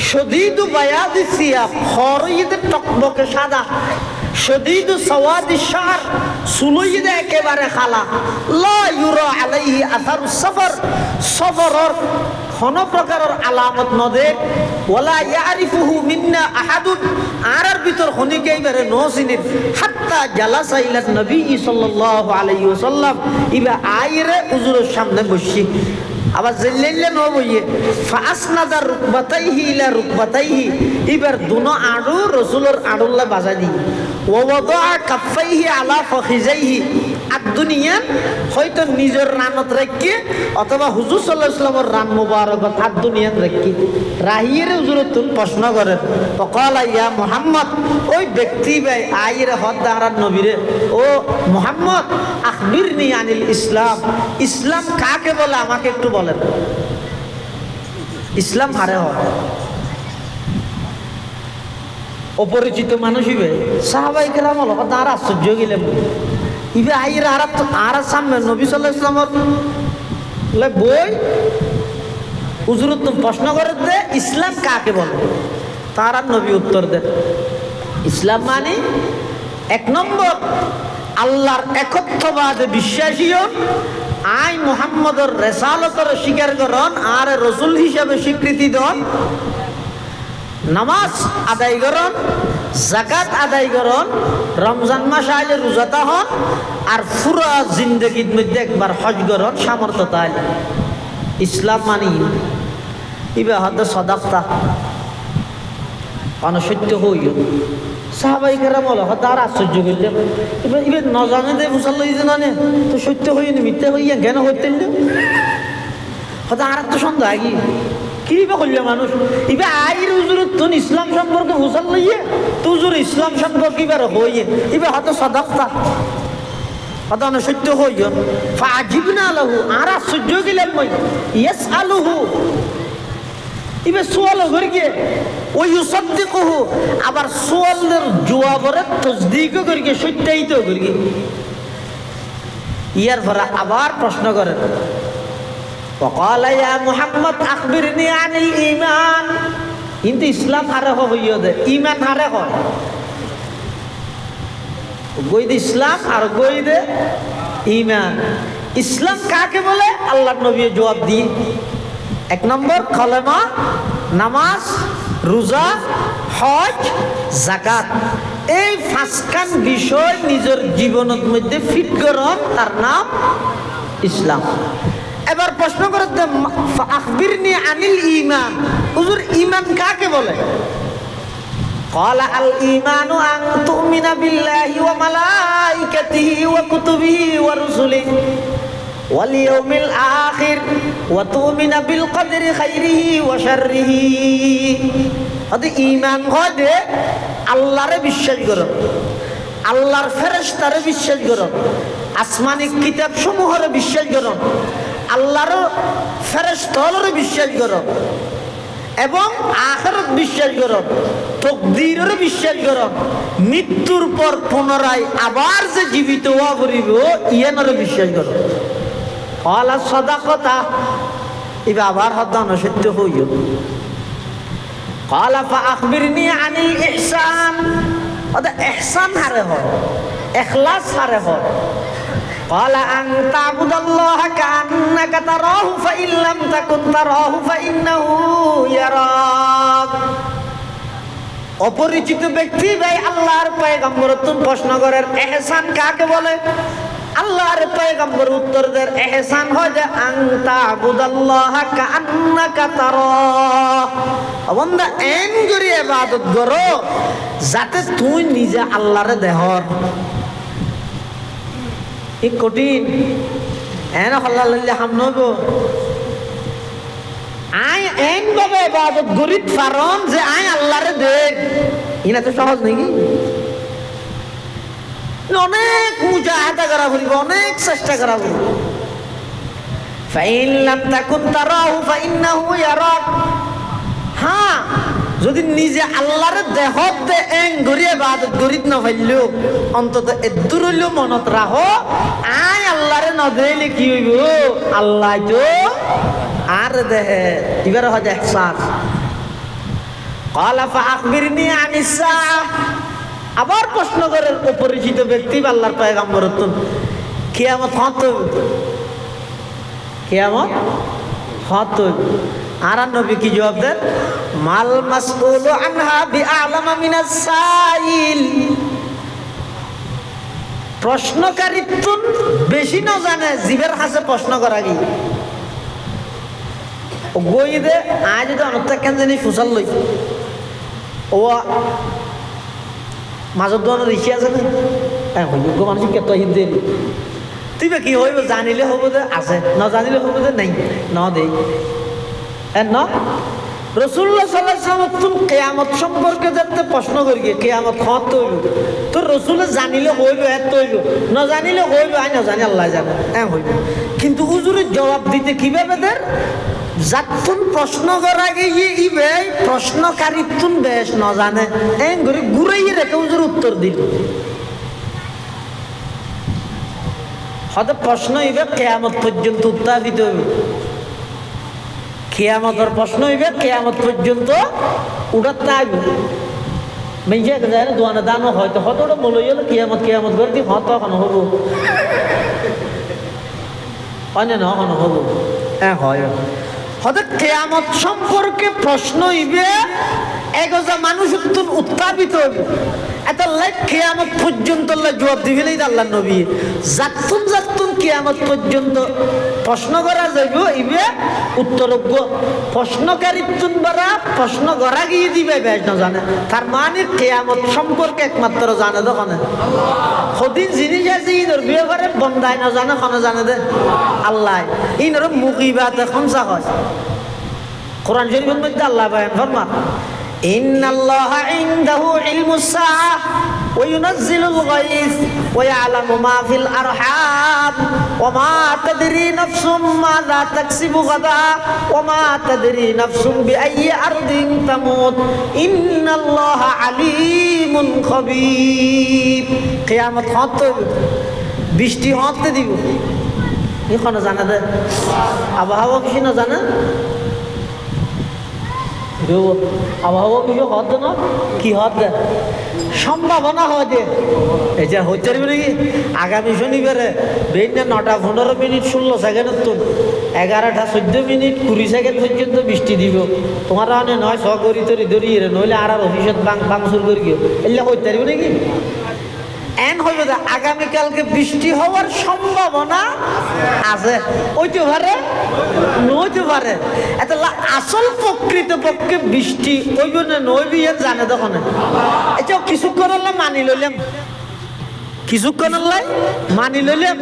শদীদু বায়াদি সিয়াব খরইদে টকবকে সাদা শদীদু সাওয়াদি শার সুলইদে একেবারে কালা লা ইউরা আলাইহি আসারুস সফর সফরর কোন প্রকারের আলামত নদে ওয়ালা ইয়ারিফুহু মিন্না আহাদুন আরার ভিতর হনিকে এবারে নসিনির হাত্তা জালাসা ইলা নবী সাল্লাল্লাহু আলাইহি ওয়াসাল্লাম ইবা আইরে হুজুরের সামনে বসি আবার জেল্লাইলে ন বইয়ে ফাসনাদা রুকবাতাইহি ইলা রুকবাতাইহি এবার দুনো আড়ু রাসূলের আড়ুল্লা বাজা দি ওয়াদা কাফাইহি আলা ফখিজাইহি আদ-দুনিয়া হয়তো নিজের রানত রাখি অথবা হুজুর সাল্লাল্লাহু আলাইহি ওয়াসাল্লামের রান মুবারকত আদ-দুনিয়া রাখি রাহিয়ের হুজুর তুন প্রশ্ন করে ফকালা ইয়া মুহাম্মদ ওই ব্যক্তি ভাই আইরে হদারার নবীরে ও মুহাম্মদ আখবিরনি আনিল ইসলাম ইসলাম কাকে বলে আমাকে একটু বলেন। ইসলাম হারে হয় অপরিচিত মানুষ ইবে সাহাবাই কেরাম হলো তার আশ্চর্য গেলেন ইবে আইর আর সামনে নবী সাল্লাল্লাহু আলাইহি ওয়াসাল্লামের বই হুজুর তো প্রশ্ন করে দে ইসলাম কাকে বলে, তার আর নবী উত্তর দেন ইসলাম মানে এক নম্বর আল্লাহর একত্ববাদে বিশ্বাসী হন, আই মুহাম্মদের রেসালতের স্বীকার করন আর রসুল হিসাবে স্বীকৃতি দেন। নামাজ আদায় করন, জাকাত আদায় করন, রমজান মাস আইলে রোজাতা হন, আর পুরা জিন্দগির মধ্যে একবার হজ করন সামর্থ্য তাই। ইসলাম মানি ইবে হয়তো সদাক্তা অনসত্য হইও সাহাবাই কেরাম হলো হয়তো আর আশ্চর্য করলে এবার ইবে নজানে দে মুসাল লইছে না তো সত্য হইনি মিথ্যে হইয়া জ্ঞান হইতেন হয়তো আর তো সন্দেহ আগি কি বা করলে মানুষ ইবে আইর হুজুর তুন ইসলাম সম্পর্কে মুসাল লইয়ে তুজুর ইসলাম সম্পর্কে এবার হইয়ে ইবে হয়তো সদাক্তা হয়তো অনসত্য হইও ফাজিবনা লাহু আর আশ্চর্য গেলাম মই ইয়াস আলুহু ইবে সোয়াল করিয়ে ওই ইউসাদ্দিকুহু আবার সোয়ালের জবাবের তাসদীকও করিয়ে সত্যায়িত করিয়ে ইয়ার পরে আবার প্রশ্ন করেন وقال يا محمد اخبرني عن الايمان কিন্তু ইসলাম হারে হইও দে ঈমান হারে হয় গইদে ইসলাম আর গইদে ঈমান ইসলাম কাকে বলে আল্লাহর নবী জবাব দিয়ে এক নম্বর কলেমা, নামাজ, রোজা, হজ, জাকাত। এই পাঁচখান বিষয় নিজের জীবনের মধ্যে ফিট করন তার নাম ইসলাম। এবার প্রশ্ন করে আখবিরনি আনিল ঈমান, হুজুর ঈমান কাকে বলে? قال الإيمان أن تؤمن بالله وملائكته وكتبه ورسله واليوم الآخر وتؤمن بالقدر خيره وشره। হতে ঈমান হয় আল্লাহরে বিশ্বাস করো, আল্লাহর ফেরেশতারে বিশ্বাস করো, আসমানি কিতাব সমূহরে বিশ্বাস করো, আল্লাহর ফেরেশতারে বিশ্বাস করো এবং আখিরাত বিশ্বাস করো, তাকদীরের বিশ্বাস করো, মৃত্যুর পর পুনরায় আবার যে জীবিত হওয়া পড়িব ইয়ানরে বিশ্বাস করো। কলা সাদাকাতা ইবা আবার হদ্দান সত্য হইও। কলা ফাআখবিরনি আনিল ইহসান, ওটা ইহসান হারে হয়, ইখলাস হারে হয়। কলা আন তা'বুদাল্লাহা কাআন্নাকা তারাহু ফাইন লাম তাকুন তারাহু ফাইন্নাহু ইয়ারাক। অপরিচিত ব্যক্তি ভাই আল্লাহর পয়গম্বর তুমি প্রশ্ন করেন ইহসান কাকে বলে? আল্লাহর পয়গম্বর উত্তর দেন ইহসান হয় যে আন তা'বুদাল্লাহা কাআন্নাকা তারাহু, বান্দা এন করে ইবাদত করো যাতে তুই নিজে আল্লাহরে দেহর। এই কঠিন এন আল্লাহ লাল্লাহ হামনগো আই এন ভাবে ইবাদত করিত পারন যে আই আল্লাহরে দেখ, ইনা তো সহজ নাকি? অনেক মুজাহাদা করা পড়িব, অনেক চেষ্টা করা পড়িব। ফাইন লাম তাকুন তারাহু ফাইন্নাহু ইয়ারাক। হ্যাঁ, যদি নিজে আল্লাহরে দেহতে এং গরিয়ে ইবাদত করিত না পাইলেও অন্তত এদুর হইলেও মনত রাখো আই আল্লাহরে ন দিলে কি হইব, আল্লাহ তো আর দেহে। এবার হয় ইহসান। ক্বালা ফাআখবিরনি আনিস সাআহ, আবার প্রশ্ন করেন অপরিচিত ব্যক্তি আল্লাহর পয়গম্বর কিয়ামত হত, কিয়ামত হত। আর নবী কি জবাব দেন? মাল মাসউলু আনহা বিআলামা মিনাস সাইল। প্রশ্নকারী তুন বেশি না জানে জীবের হাসে প্রশ্ন করা কি গই দে আজ যদি অনর্থ কেন জানি ফুসাল লই ও মাজত দোয়ানো ঋষি আছে না যোগ্য মানুষ কেত হিন্দিল তুই বা কি হইব? জানিলে হব যে আছে, ন জানিলে হব যে নাই ন দেই ন। রাসূলুল্লাহ সাল্লাল্লাহু আলাইহি ওয়াসাল্লাম কিয়ামত সম্পর্কে যাতে প্রশ্ন করি কিয়ামত কত হইব, তো রাসূল জানিলে হইব, এত হইব, ন জানিলে হইব, আই না জানি আল্লাহ জানে হইব। কিন্তু হুজুরের জবাব দিতে কিভাবে দেন? যাতুন প্রশ্ন করা গিয়ে ইবে প্রশ্নকারী তুন বেশ ন জানে এন করে ঘুরাইয়ে রেখে হুজুর উত্তর দিল। হয়তো প্রশ্ন ইবে কিয়ামত পর্যন্ত উত্থাপিত হইবে, কিয়ামতের প্রশ্ন হইবে কিয়ামত পর্যন্ত উঠাতে আসবে। মেয়ে যায় না দোয়ানে দানও হয়তো হয়তো ওটা বলে গেল কিয়ামত কিয়ামত করে দি হয়তো এখন হব অন্য না এখন হব হয়। হয়তো কিয়ামত সম্পর্কে প্রশ্ন হইবে এগোজা মানুষ উত্থাপিত হইবে এত লাইক কিয়ামত পর্যন্ত জবাব দিবেই আল্লাহ নবী যাতুন কিয়ামত পর্যন্ত প্রশ্ন করা যাইব ইবে উত্তরজ্ঞ প্রশ্নকারী তুনবারা প্রশ্ন করা গিয়ে দিবে বেশ না জানে তার মানে কিয়ামত সম্পর্কে একমাত্র জানে তো কোনে সদিন জিনিস আছে ইনর বিয়ে করে বন্দায় না জানে কোনে জানে দে আল্লাহ ইনর মুকিবাতে খমসা হয় কোরআন শরীফের মধ্যে আল্লাহ বয়ান ফরমান ইন্নাল্লাহা ইনদাহু ইলমুস সাআহ ওয়া ইউনাজ্জিলুল গায়স ওয়া ইয়ালামু মা ফিল আরহাম ওয়া মা তাদরি নাফসুম মাযা তাকসিবু গাদা ওয়া মা তাদরি নাফসুম বিআইয়ি আরদিন তামুত ইন্নাল্লাহা আলীমুন খাবীর কিয়ামত হতে বৃষ্টি হতে দিব এখন জানা দে আবহাওয়া কিছু না জানা আবহাওয়া কিছু হত না কি হত সম্ভাবনা হয় যে এই যে হচ্ছে নাকি আগামী শনিবারে বেইনা 9:15 16 সেকেন্ডের তো 11টা 14 মিনিট 20 সেকেন্ড পর্যন্ত বৃষ্টি দিব তোমার অনে নয় সগরি তরি ধরিয়ে নইলে আর অফিসত বাংসুর করি গিয়ে এলে হইতে পারবে নাকি এন হইবে আগামীকালকে বৃষ্টি হওয়ার সম্ভাবনা আছে ওইতে পারে নইতে পারে এত আসল প্রকৃত পক্ষে বৃষ্টি ওই জন্য নইবি এর জানে তখন এটাও কিছুক্ষণ হলে মানি লইলাম কিছুক্ষণ হলে মানি লইলাম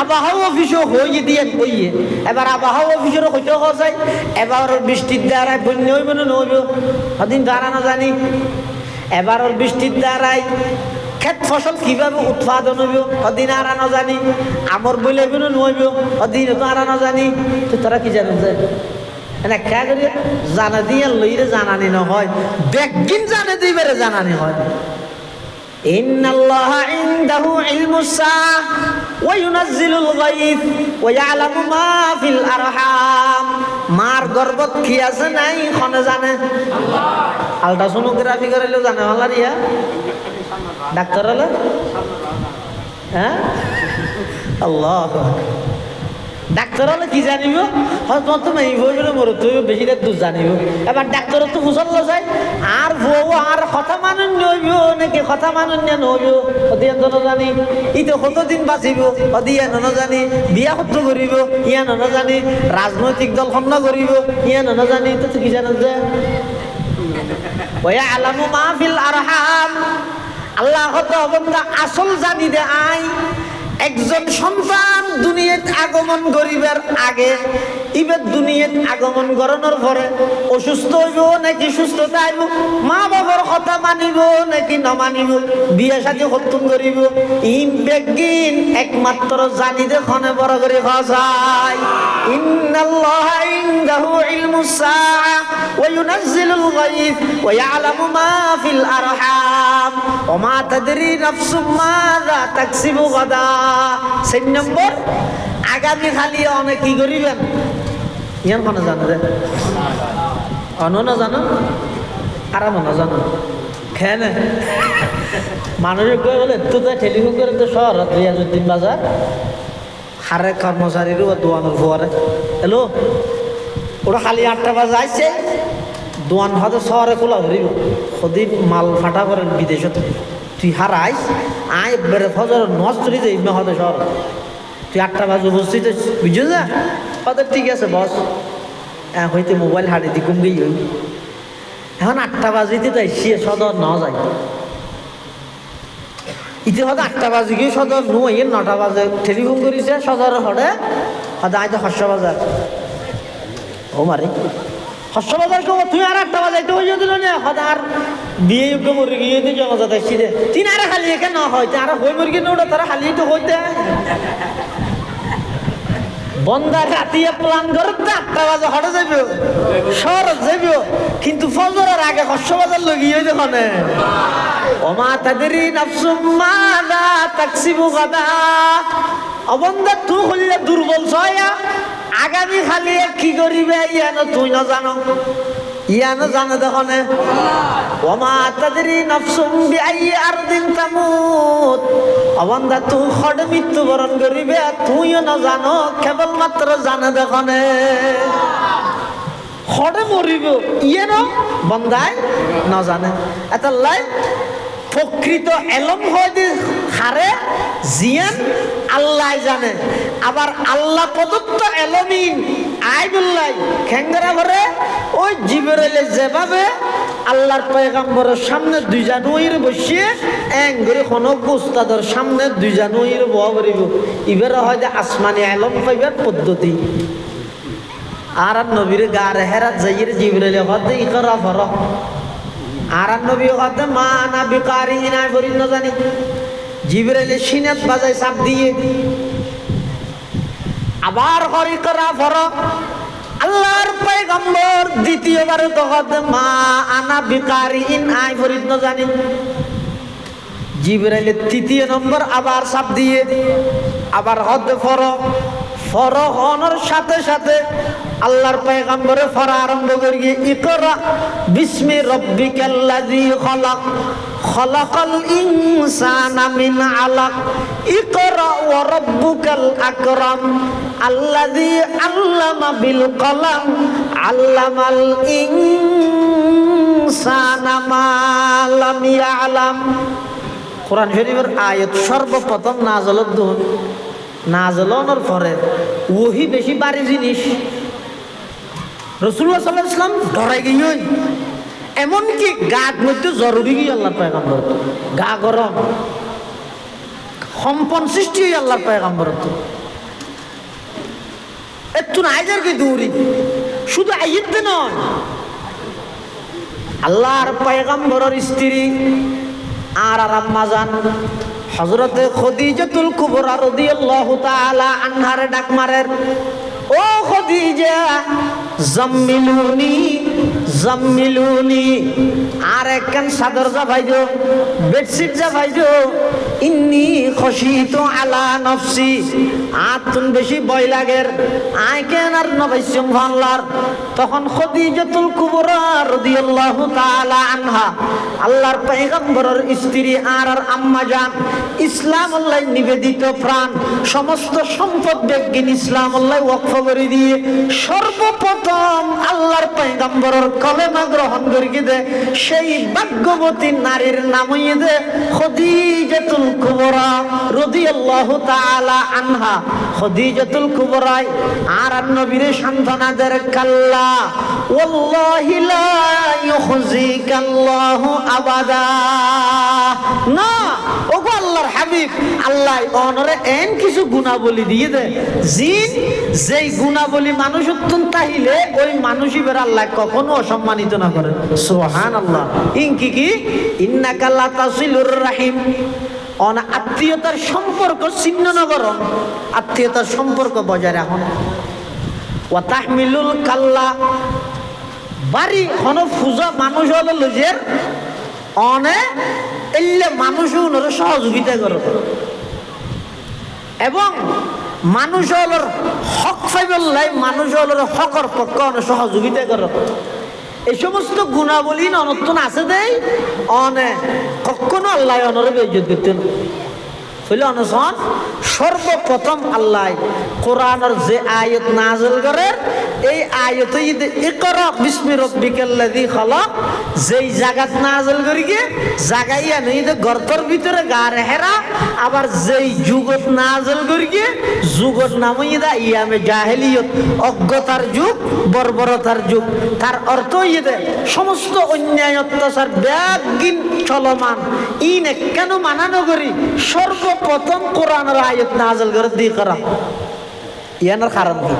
আবহাওয়া অফিসও হয়ে দিয়ে কইয়ে এবার আবহাওয়া অফিসেরও হইতে হওয়া যায় এবার বৃষ্টির দ্বারায় বন্যা হইব না নইব ওদিন দ্বারা না জানি এবার বৃষ্টির দ্বারায় ক্ষেত ফসল কিভাবে উৎপাদন হইব ওদিন আর না জানি আমর বইলে নইব ওদিন তো আর না জানি তো তারা কি জানেন যে এনে খেয়া করি জানা দিয়ে লইরে জানানি না হয় বেগিন জানে দিবারে জানানি হয় ইন্নাল্লাহা ইনদাহু ইলমুস সাআহ ওয়া ইউনাজ্জিলুল গায়স ওয়া ইয়ালামু মা ফিল আরহাম মার গর্ভত কি আছে নাই কোনে জানে আল্লাহ আলট্রাসোনোগ্রাফি করাইলো জানে আল্লাহ রিয়া ডাক্তার হলো হ্যাঁ আল্লাহ ডাক্তার হলে কি জানিব হয়তো তুমি এই বইগুলো মরো তুই বেশি দূর জানিব এবার ডাক্তার তো বুঝল যায় আর বউ আর কথা মানুন নইব নাকি কথা মানুন না নইব অদিয়ান তো জানি ইতো কতদিন বাঁচিব অদিয়ান ন জানি বিয়া সত্য করিব ইয়া ন জানি রাজনৈতিক দল খন্ন করিব ইয়া ন জানি তো কি জানো যে ওয়া আলামু মা ফিল আরহাম আল্লাহ হতো বন্ধা আসল জানি দে আই একজন সন্তান দুনিয়াত আগমন করিবার আগে ইবে দুনিয়াত আগমন করানোর পরে অসুস্থ হইব নাকি সুস্থতা আইব মা বাবার কথা মানিব নাকি না মানিব বিয়ে শাদী হত্যন করিব ইম বেগিন একমাত্র জানি দে খনে বড় করে খায় ইন্নাল্লাহা ইনদাহু ইলমুস সাআহ ওয়া ইউনাজ্জিলুল গায়স ওয়া ইয়ালামু মা ফিল আরহাম ওয়া মা তাদরি নাফসুম মাযা তাকসিবু গাদা 6 নম্বর আগামী খালি অনেক কি করিবেন ইয়ান কোন জানো দে অনন জানো আরাম না জানো কেন মানুষের কই বলে তো টেলিফোন করে তো শহর রিয়াজউদ্দিন বাজার হারে কর্মচারীরও দোয়ানোর পরে হ্যালো ওরা খালি 8টা বাজে আইছে দোয়ান হয়তো শহরে খোলা ধরিব সদিন মাল ফাটা করেন বিদেশত তুই হারাইস আয় বেড়ে ফজর নষ্ট যাই হয়তো শহর তুই 8টা বাজে উপস্থিত বুঝছো না হয়তো ঠিক আছে বস হইতে মোবাইল হাড়ি দি কম গেই হই এখন 8টা বাজিতে তাই সে সদর ন যায় ইতি হয়তো 8টা বাজে গিয়ে সদর নয় 9টা বাজে টেলিফোন করেছে সদর হরে হয়তো আইতো হাস্যবাজার ও মারে হাস্যবাজার কেউ তুই আর 8টা বাজাইতে হয়ে দিল না হয়তো আর বিয়ে যোগ্য মরে গিয়ে জনজাত আসছি রে তিন আর খালি একে না হইতে আর হই মরে গিয়ে ওটা তারা খালি তো হইতে বন্দা রাতিয়ে প্ল্যান করে 8টা বাজে হটে যাবে শহর যাবে কিন্তু ফজরের আগে হাস্যবাজার লগিয়ে দেখনে ওমা তাদেরই নাফসুম মাযা তাকসিবু গাদা অবন্দা তুই হইলে দুর্বল ছয়া আগামী খালি কি করিবে ইয়ানো তুই না জানো ইয়ানো জানো দেখনে ওমা তাদেরই নাফসুম বিআইয়ি আরদিন তামুত অবন্দা তুই খড় মৃত্যুবরণ করিবে তুইও না জানো কেবলমাত্র জানে দেখনে হরে মরিব ইয়ে ন বন্দায় ন জানে এটা লাই প্রকৃত এলম হয় যে হারে জিয়ান আল্লাহ জানে আবার আল্লাহ প্রদত্ত এলমিন আই বললাই খেঙ্গরা ভরে ওই জিবরাইলে যেভাবে আল্লাহর পয়গম্বরের সামনে 2 জানুয়ারি বসিয়ে এঙ্গরে খনক উস্তাদের সামনে 2 জানুয়ারি বহরিব ইবের হয় যে আসমানি এলম পাইবার পদ্ধতি আর নবীর গারে হেরাত যাইর জিবরাইলে হতে ইকরা ফর আর নবী হতে মা আনা বিকারি ইনা বলি না জানি জিবরাইলে সিনাত বাজায় চাপ দিয়ে আবার হরি করা ফর আল্লাহর পয়গম্বর দ্বিতীয়বার তো হতে মা আনা বিকারি ইন আই বলি না জানি জিবরাইলে তৃতীয় নম্বর আবার চাপ দিয়ে আবার হতে ফর হনর সাথে সাথে আল্লাহর পয়গম্বরে ফরা আরম্ভ করিয়ে ইকরা বিসমি রাব্বিকাল্লাযী খলাক খলাকাল ইনসানা মিন আলাক ইকরা ওয়া রাব্বুকাল আকরাম আল্লাযী আল্লামা বিল কলাম আল্লামাল ইনসানা মা লাম ইয়ালাম। কোরআন শরীফের আয়াত সর্বপ্রথম নাজলনের পরে ওহি বেশি বাড়ি জিনিস রাসূলুল্লাহ সাল্লাল্লাহু আলাইহি ওয়াসাল্লাম ডরাই গিয়ে এমনকি গাত মধ্যে জরুরি গিয়ে আল্লাহর পয়গম্বর গা গরম কম্পন সৃষ্টি হয়ে আল্লাহর পয়গম্বর একটু আইজার কি দৌড়ি শুধু আইতে নয় আল্লাহর পয়গম্বরের স্ত্রী আর আম্মা জান হযরতে খদিজাতুল কুবরা রাদিয়াল্লাহু তাআলা আনহার ডাক মারের ও খদিজা জাম্মিলুনি জাম্মিলুনি আর একখান চাদর যা ভাইজো বেডশিট যা ভাইজো ইন্নি খশিতু আলা নফসি আতুন বেশি ভয় লাগের আই কেন আর নবাইসম ভাল্লার তখন খদিজাতুল কুবরা রাদিয়াল্লাহু তাআলা আনহা আল্লাহর পয়গম্বরের স্ত্রী আর আম্মা জান ইসলাম আল্লাহ নিবেদিত প্রাণ সমস্ত সম্পদ বেগিন ইসলাম আল্লাহ ওয়াকফ করে দিয়ে সর্বপ্রথম আল্লাহর পয়গম্বরের কলেমা গ্রহণ করিয়ে দে সেই ভাগ্যবতী নারীর নাম হইয়ে দে খদিজাতুল কুবরা রাদিয়াল্লাহু তাআলা আনহা। খদিজাতুল কুবরা আর নবীর সান্ত্বনা দেয় কাল্লা ওয়াল্লাহি লা ইউখজিকাল্লাহু আবাদা না ওগো আল্লাহর হাবিব আল্লাহ অনরে এন কিছু গুণাবলী দিয়ে দে জিন যেই গুণাবলী মানুষ উত্তম তাইলে ওই মানুষই বের আল্লাহ কখনো অসম্মানিত না করে সুবহানাল্লাহ। ইনকি কি ইন্নাকা লা তাসিলুর রাহিম অন আত্মীয়তার সম্পর্ক ছিন্ন না করো আত্মীয়তার সম্পর্ক বজায় রাখো ওয়া তাহমিলুল কাল্লা বাড়ি হন ফুজা মানুষ হলো লজের অনে এলে মানুষ ওনার সহযোগিতা করো এবং মানুষ হলোর হক ফাইবল্লাই মানুষ হলোর হকর পক্ষ সহযোগিতা করো এই সমস্ত গুণাবলী অনর্থন আছে দেয় অনে কখনো আল্লাহ অনরে বেইজ্জত করতেন বলে অনশন সর্বপ্রথম আল্লাহ কোরআনের যে আয়াত নাযিল করে এই আয়াতে ইকরা বিসমি রাব্বিকাল্লাযী খলাক যেই জায়গাত নাযিল করি গে জায়গাইয়া নেই যে গর্তর ভিতরে গারে হেরা আবার যেই যুগত নাযিল করি গে যুগত নামই দা ইয়ামে জাহেলিয়ত অজ্ঞতার যুগ বর্বরতার যুগ তার অর্থ ইয়ে সমস্ত অন্যায় অত্যাচার ব্যাগিন চলমান ইনে কেন মানানো করি সর্বপ্রথম কোরআনের আয়াত নাযিল করে দি করা ইয়ানার কারণ কি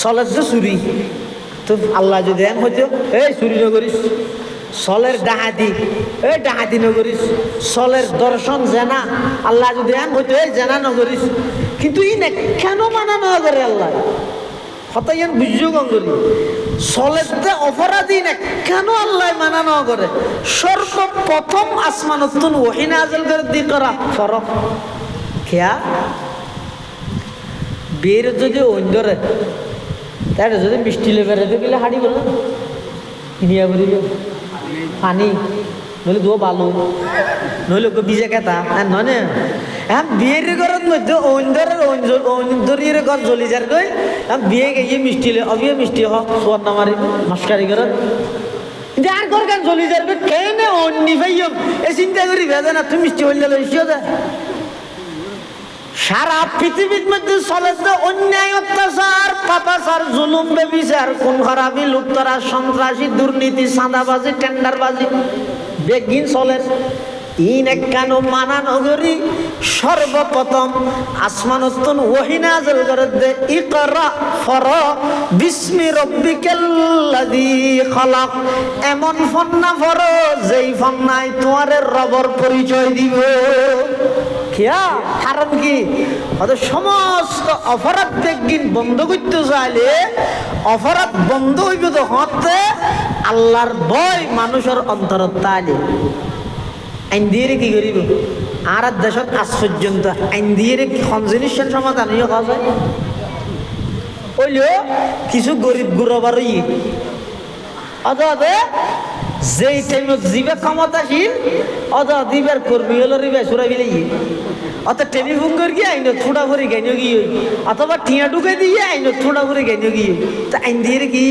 সলের যে চুরি তো আল্লাহ যদি এন হইতো এই চুরি নকরিস সলের ডাহাতি এই ডাহাতি নকরিস সলের দর্শন জেনা আল্লাহ যদি এন হইতো এই জেনা নকরিস কিন্তু ই কেন মানা না করে আল্লাহ হতা ইয়ান বুঝছো গঙ্গরি সলেতে অপরাধী না কেন আল্লাহ মানা না করে সর্বপ্রথম আসমানতুন ওহী নাযিল করে দি করা ফরক খেয়া বের যদি অন্ধরে তাই যদি মিষ্টি লেবে গেলে হাঁড়ি বলো কিনিয়া বলি পানি নইলে দো বালু নইলে বিজে কেতা নয় হ্যাঁ বিয়ের ঘরের মধ্যে অঞ্জরের ঘর জ্বলি যার কই বিয়ে গিয়ে মিষ্টি অবিয়ে মিষ্টি হোক সোয়ার নামারি মাস্কারি ঘরের যার ঘর গান জ্বলি যার কেনে অন্যি ভাইয় এ চিন্তা করি ভেদে না তুমি মিষ্টি হইলে লইছিও দে সারা পৃথিবীর মধ্যে চলে যে অন্যায় অত্যাচার পাপাচার জুলুম বেবিচার কোন খারাপি লুপ্তরা সন্ত্রাসী দুর্নীতি চাঁদাবাজি টেন্ডারবাজি বেগিন চলে ইন একখানো মানা নগরী সর্বপ্রথম আসমানতন ওহী নাযিল করে দে ইকরা ফর বিসমি রব্বিকাল্লাযী খালাক এমন ফন্না পড়ো যেই ফন্নায় তোমার রবের পরিচয় দিব কিয়া কারণ কি সমস্ত অপরাধ বেগিন বন্ধ করতে চাইলে অপরাধ বন্ধ হইবে তো হতে আল্লাহর ভয় মানুষের অন্তরত তাইলে আইন দিয়ে কি করিব আর দেশত আজ পর্যন্ত আইন দিয়ে কোন জিনিসের সমাধান হইয়া খাওয়া যায় হইলেও কিছু গরিব গুরবার অদে যেই টাইমত জিবে ক্ষমতাশীল অদ দিবার কর্মী হলো রিবে সুরা বিলে অত টেলিফোন করে গিয়ে আইন থোড়া ভরে গাইন গিয়ে অথবা টিয়া ঢুকে দিয়ে আইন থোড়া ভরে গাইন গিয়ে তা আইন দিয়ে কি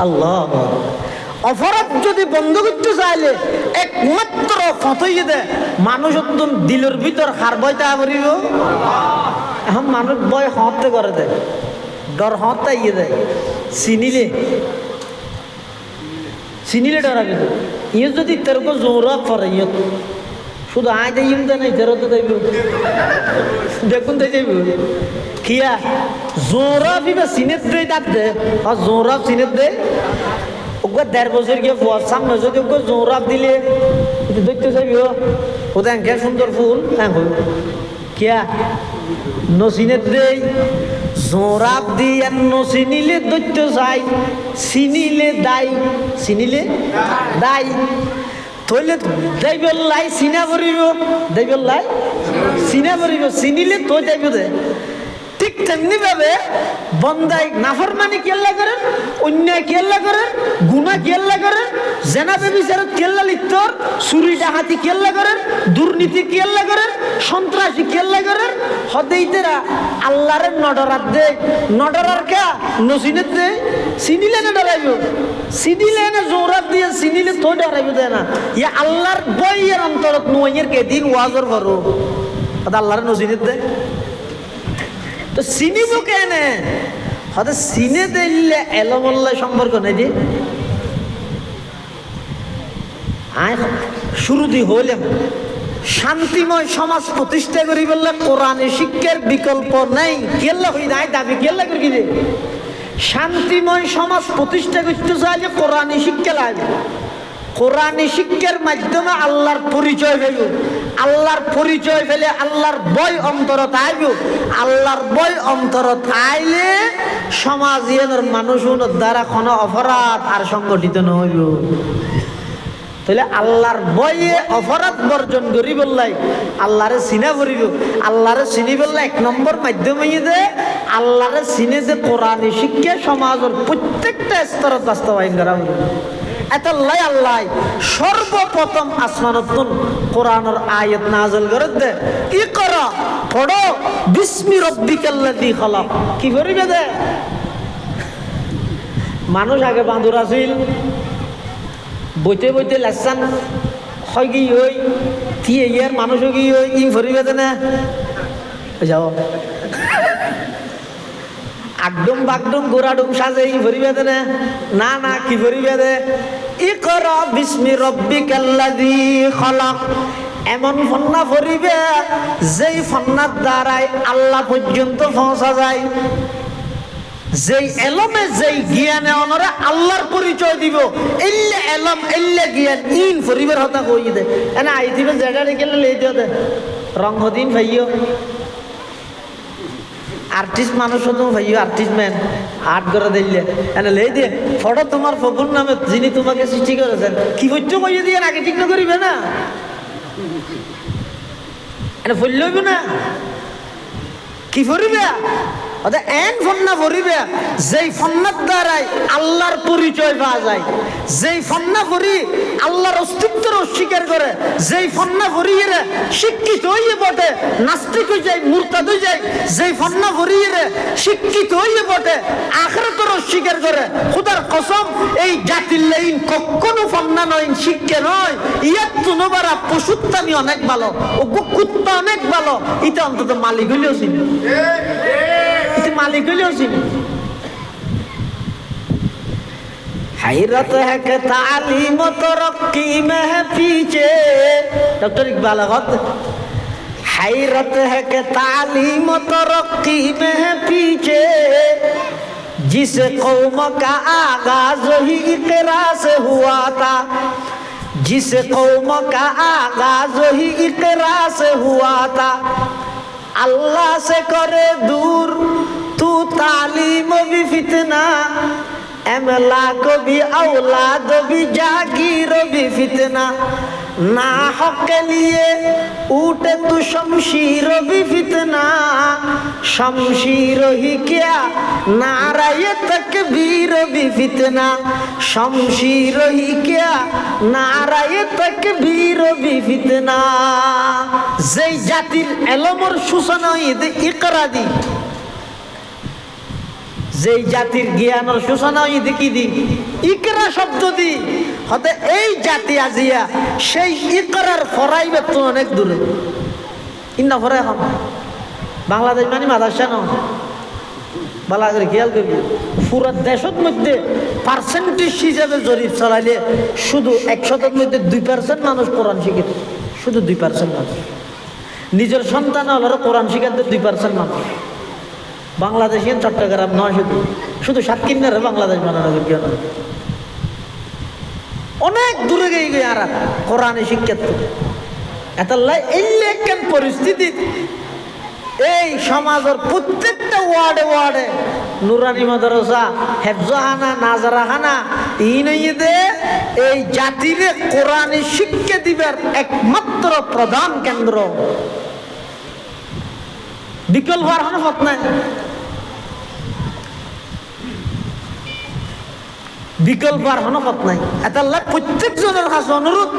আল্লাহ অপরাধ যদি বন্ধ করতে চাইলে একমাত্র ফতই দে মানুষ একদম দিলের ভিতর হার ভয় তা করিব এখন মানুষ ভয় হতে করে দেয় ডর হতে ইয়ে দেয় চিনিলে ডরাবে ইয়ে যদি তেরক জোরা পরে ইয়ে শুধু আয় দেয় ইম দেয় না তেরো তো দেব দেখুন তো যাইব কিয়া জোরা বিবা সিনেত দেয় তার দে আর জোরা সিনেত দেয় ওকে ১.৫ বছর গিয়ে সামনে যদি ওকে জোরাব দিলে দেখতে চাইবি ও দেখ কে সুন্দর ফুল হ্যাঁ কিয়া নসিনে দেই জোরাব দিয়ে নসিনিলে দৈত্য চাই চিনিলে দাই চিনিলে দাই তৈলে দেবল্লাই চিনা পড়িব দেবল্লাই চিনা পড়িব চিনিলে তৈ যাইব দে ঠিক তেমনি ভাবে বন্দাই নাফরমানি কেল্লা করেন অন্যায় কেল্লা করেন গুনাহ কেল্লা করেন জেনা বেবিচারত কেল্লা লিপ্তর চুরি ডাকাতি কেল্লা করেন দুর্নীতি কেল্লা করেন সন্ত্রাসী কেল্লা করেন হদেইতেরা আল্লাহরে নডরাত দে নডরার কে নসিনত দে চিনিলে না ডরাইব চিনিলে না জোরাত দিয়ে চিনিলে তো ডরাইব দে না ইয়া আল্লাহর বইয়ের অন্তরত নুয়ের কে দিন ওয়াজর করো আল্লাহরে নসিনত দে তো চিনিব কেনে হয়তো চিনে দিলে এলমল্লা সম্পর্ক নেই যে শুরু দিয়ে হইলাম শান্তিময় সমাজ প্রতিষ্ঠা করি বললে কোরআনে শিক্ষার বিকল্প নেই কেল্লা হই নাই দাবি কেল্লা করি কি শান্তিময় সমাজ প্রতিষ্ঠা করতে চাইলে কোরআনে শিক্ষা লাগবে কোরআনী শিক্ষার মাধ্যমে আল্লাহর পরিচয় পেব আল্লাহর পরিচয় পেলে আল্লাহর ভয় অন্তরত আইব আল্লাহর ভয় অন্তরত আইলে সমাজের মানুষের দ্বারা কোনো অপরাধ আর সংগঠিত নহইব তাহলে আল্লাহর ভয়ে অপরাধ বর্জন করি বললাই আল্লাহরে চিনা পড়িব আল্লাহরে চিনি বললে ১ নম্বর মাধ্যমে দে আল্লাহরে চিনে যে কোরআনী শিক্ষা সমাজের প্রত্যেকটা স্তরত বাস্তবায়ন করা হইব এতাল্লাই আল্লাহ সর্বপ্রথম আসমানতুন কোরআনের আয়াত নাযিল করে দে ইকরা পড়ো বিসমি রব্বিকাল্লাযী খালাক কি করিবে দে মানুষ আগে বাঁদর আছিল বইতে বইতে লেসান হয় কি হই থিয়ে ইয়ার মানুষ কি হই ই করিবে দে না যাও আগডুম বাগডুম গোড়াডুম সাজে ই ভরিবে দে না না কি ভরিবে দে ইকরা বিসমি রব্বিকাল্লাযী খালাক এমন ফন্না ভরিবে যেই ফন্নার দ্বারাই আল্লাহ পর্যন্ত পৌঁছা যায় যেই এলমে যেই জ্ঞানে অনরে আল্লাহর পরিচয় দিব ইল্লা এলম ইল্লা জ্ঞান ইন ভরিবের হতা কই দে এনা আই দিবে জেডারে গেলে লই দিও দে রং হদিন ভাইও আর্টিস্ট মানুষ তো ভাইও আর্টিস্ট ম্যান আর্ট করে দিলে এনে লেই দিয়ে ফটো তোমার ফকুর নামে যিনি তোমাকে সৃষ্টি করেছেন কি হচ্ছে কইয়ে দিয়ে আগে ঠিক না করিবে না এনে ফুল লইব না কি করিবে অর্থাৎ এন ফন্না ভরিবে যেই ফন্নার দ্বারাই আল্লাহর পরিচয় পাওয়া যায়, যেই ফন্না ভরি আল্লাহর অস্তিত্বের অস্বীকার করে, যেই ফন্না ভরিয়ে শিক্ষিত হইয়ে বটে নাস্তিক হয়ে যায়, মুরতাদ হয়ে যায়, যেই ফন্না ভরিয়ে শিক্ষিত হইয়ে বটে আখিরাতের অস্বীকার করে। খোদার কসম এই জাতির লাইন কখনো ফন্না নয়, শিক্ষা নয়। ইয়ার তুনবারা পশুত্তানি অনেক ভালো, ও কুত্তা অনেক ভালো, এটা অন্তত মালিক হইলেও চিনি, এটা মালিক হইলেও চিনি। हैरत है कि तालीम तरक्की में है पीछे, डॉक्टर इकबाल गौत। हैरत है कि तालीम तरक्की में है पीछे, जिस कौम का आगाज ही इकरा से हुआ था, जिस कौम का आगाज ही इकरा से हुआ था, अल्लाह से करे दूर तू तालीम भी फितना, एमला को भी औलाद भी जागीर भी फितना, ना हक के लिए उठे तू शमशीर भी फितना, शमशीर ही क्या नाराये तकबीर भी फितना, शमशीर ही क्या नाराये तकबीर भी फितना। যেই জাতির এলমর সূচনা ঈদে ইকরা দি, যেই জাতির জ্ঞানের সূচনা ঈদে কি দি ইকরা শব্দ দি, হতে এই জাতি আজিয়া সেই ইকরার ফরাইবে তো অনেক দূরে। ইন্না ফরাই এখন বাংলাদেশ মানে মাদ্রাসা নয়, বালা করে খেয়াল করবি পুরো দেশের মধ্যে পার্সেন্টেজ হিসাবে জরিপ চালাইলে শুধু 100-এর মধ্যে 2% মানুষ কোরআন শিখে, শুধু 2% মানুষ। নিজের সন্তান হলো কোরআন শিখাতে 2% মানুষ। বাংলাদেশি চট্টগ্রাম নয়, শুধু শুধু সাতক্ষীরার বাংলাদেশ বানানো অনেক দূরে গিয়ে গিয়ে আর কোরআনে শিক্ষা এতাল্লাই এই কেন পরিস্থিতি এই সমাজের প্রত্যেকটা ওয়ার্ডে ওয়ার্ডে নুরানি মাদ্রাসা, হেফজাখানা, নাজারাখানা ইনইদে এই জাতিরে কোরআনে শিক্ষা দিবার একমাত্র প্রধান কেন্দ্র। বিকল্প হওয়ার কোনো পথ নাই, বিকল্প হওয়ার কোনো পথ নাই। এতাল্লাহ প্রত্যেকজনের কাছে অনুরোধ,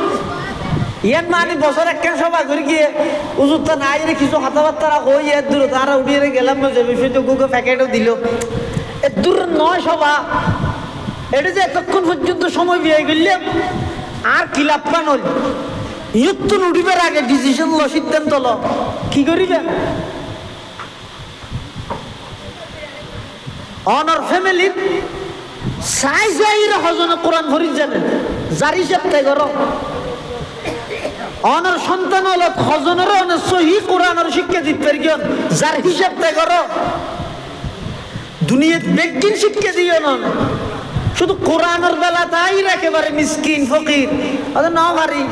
ইয়ান মানে বছর এক সভা করে গিয়ে উজুরটা নাই রে কিছু কথাবার্তা ওই এর দূর তারা উঠিয়ে গেলাম যে বিষয়টা গুগো প্যাকেটও দিল, এর দূর নয় সভা। এটা যে এতক্ষণ পর্যন্ত সময় বিয়ে করলাম আর কি লাভবান হল, ইয়ত তো উঠিবার আগে ডিসিশন ল, সিদ্ধান্ত ল, কি করিবেন। অনর ফ্যামিলির সাই যাইরা হজনে কোরআন ফরিদ জানেন, যার হিসাব তাই করো। অনর সন্তান হলো হজনের অনেক সহি কোরআনের শিক্ষা দিতে পারি, যার হিসাব তাই করো। দুনিয়ার ব্যক্তির শিক্ষা দিও না, শুধু কোরআনের বেলা তাই একেবারে মিসকিন ফকির না ভারী।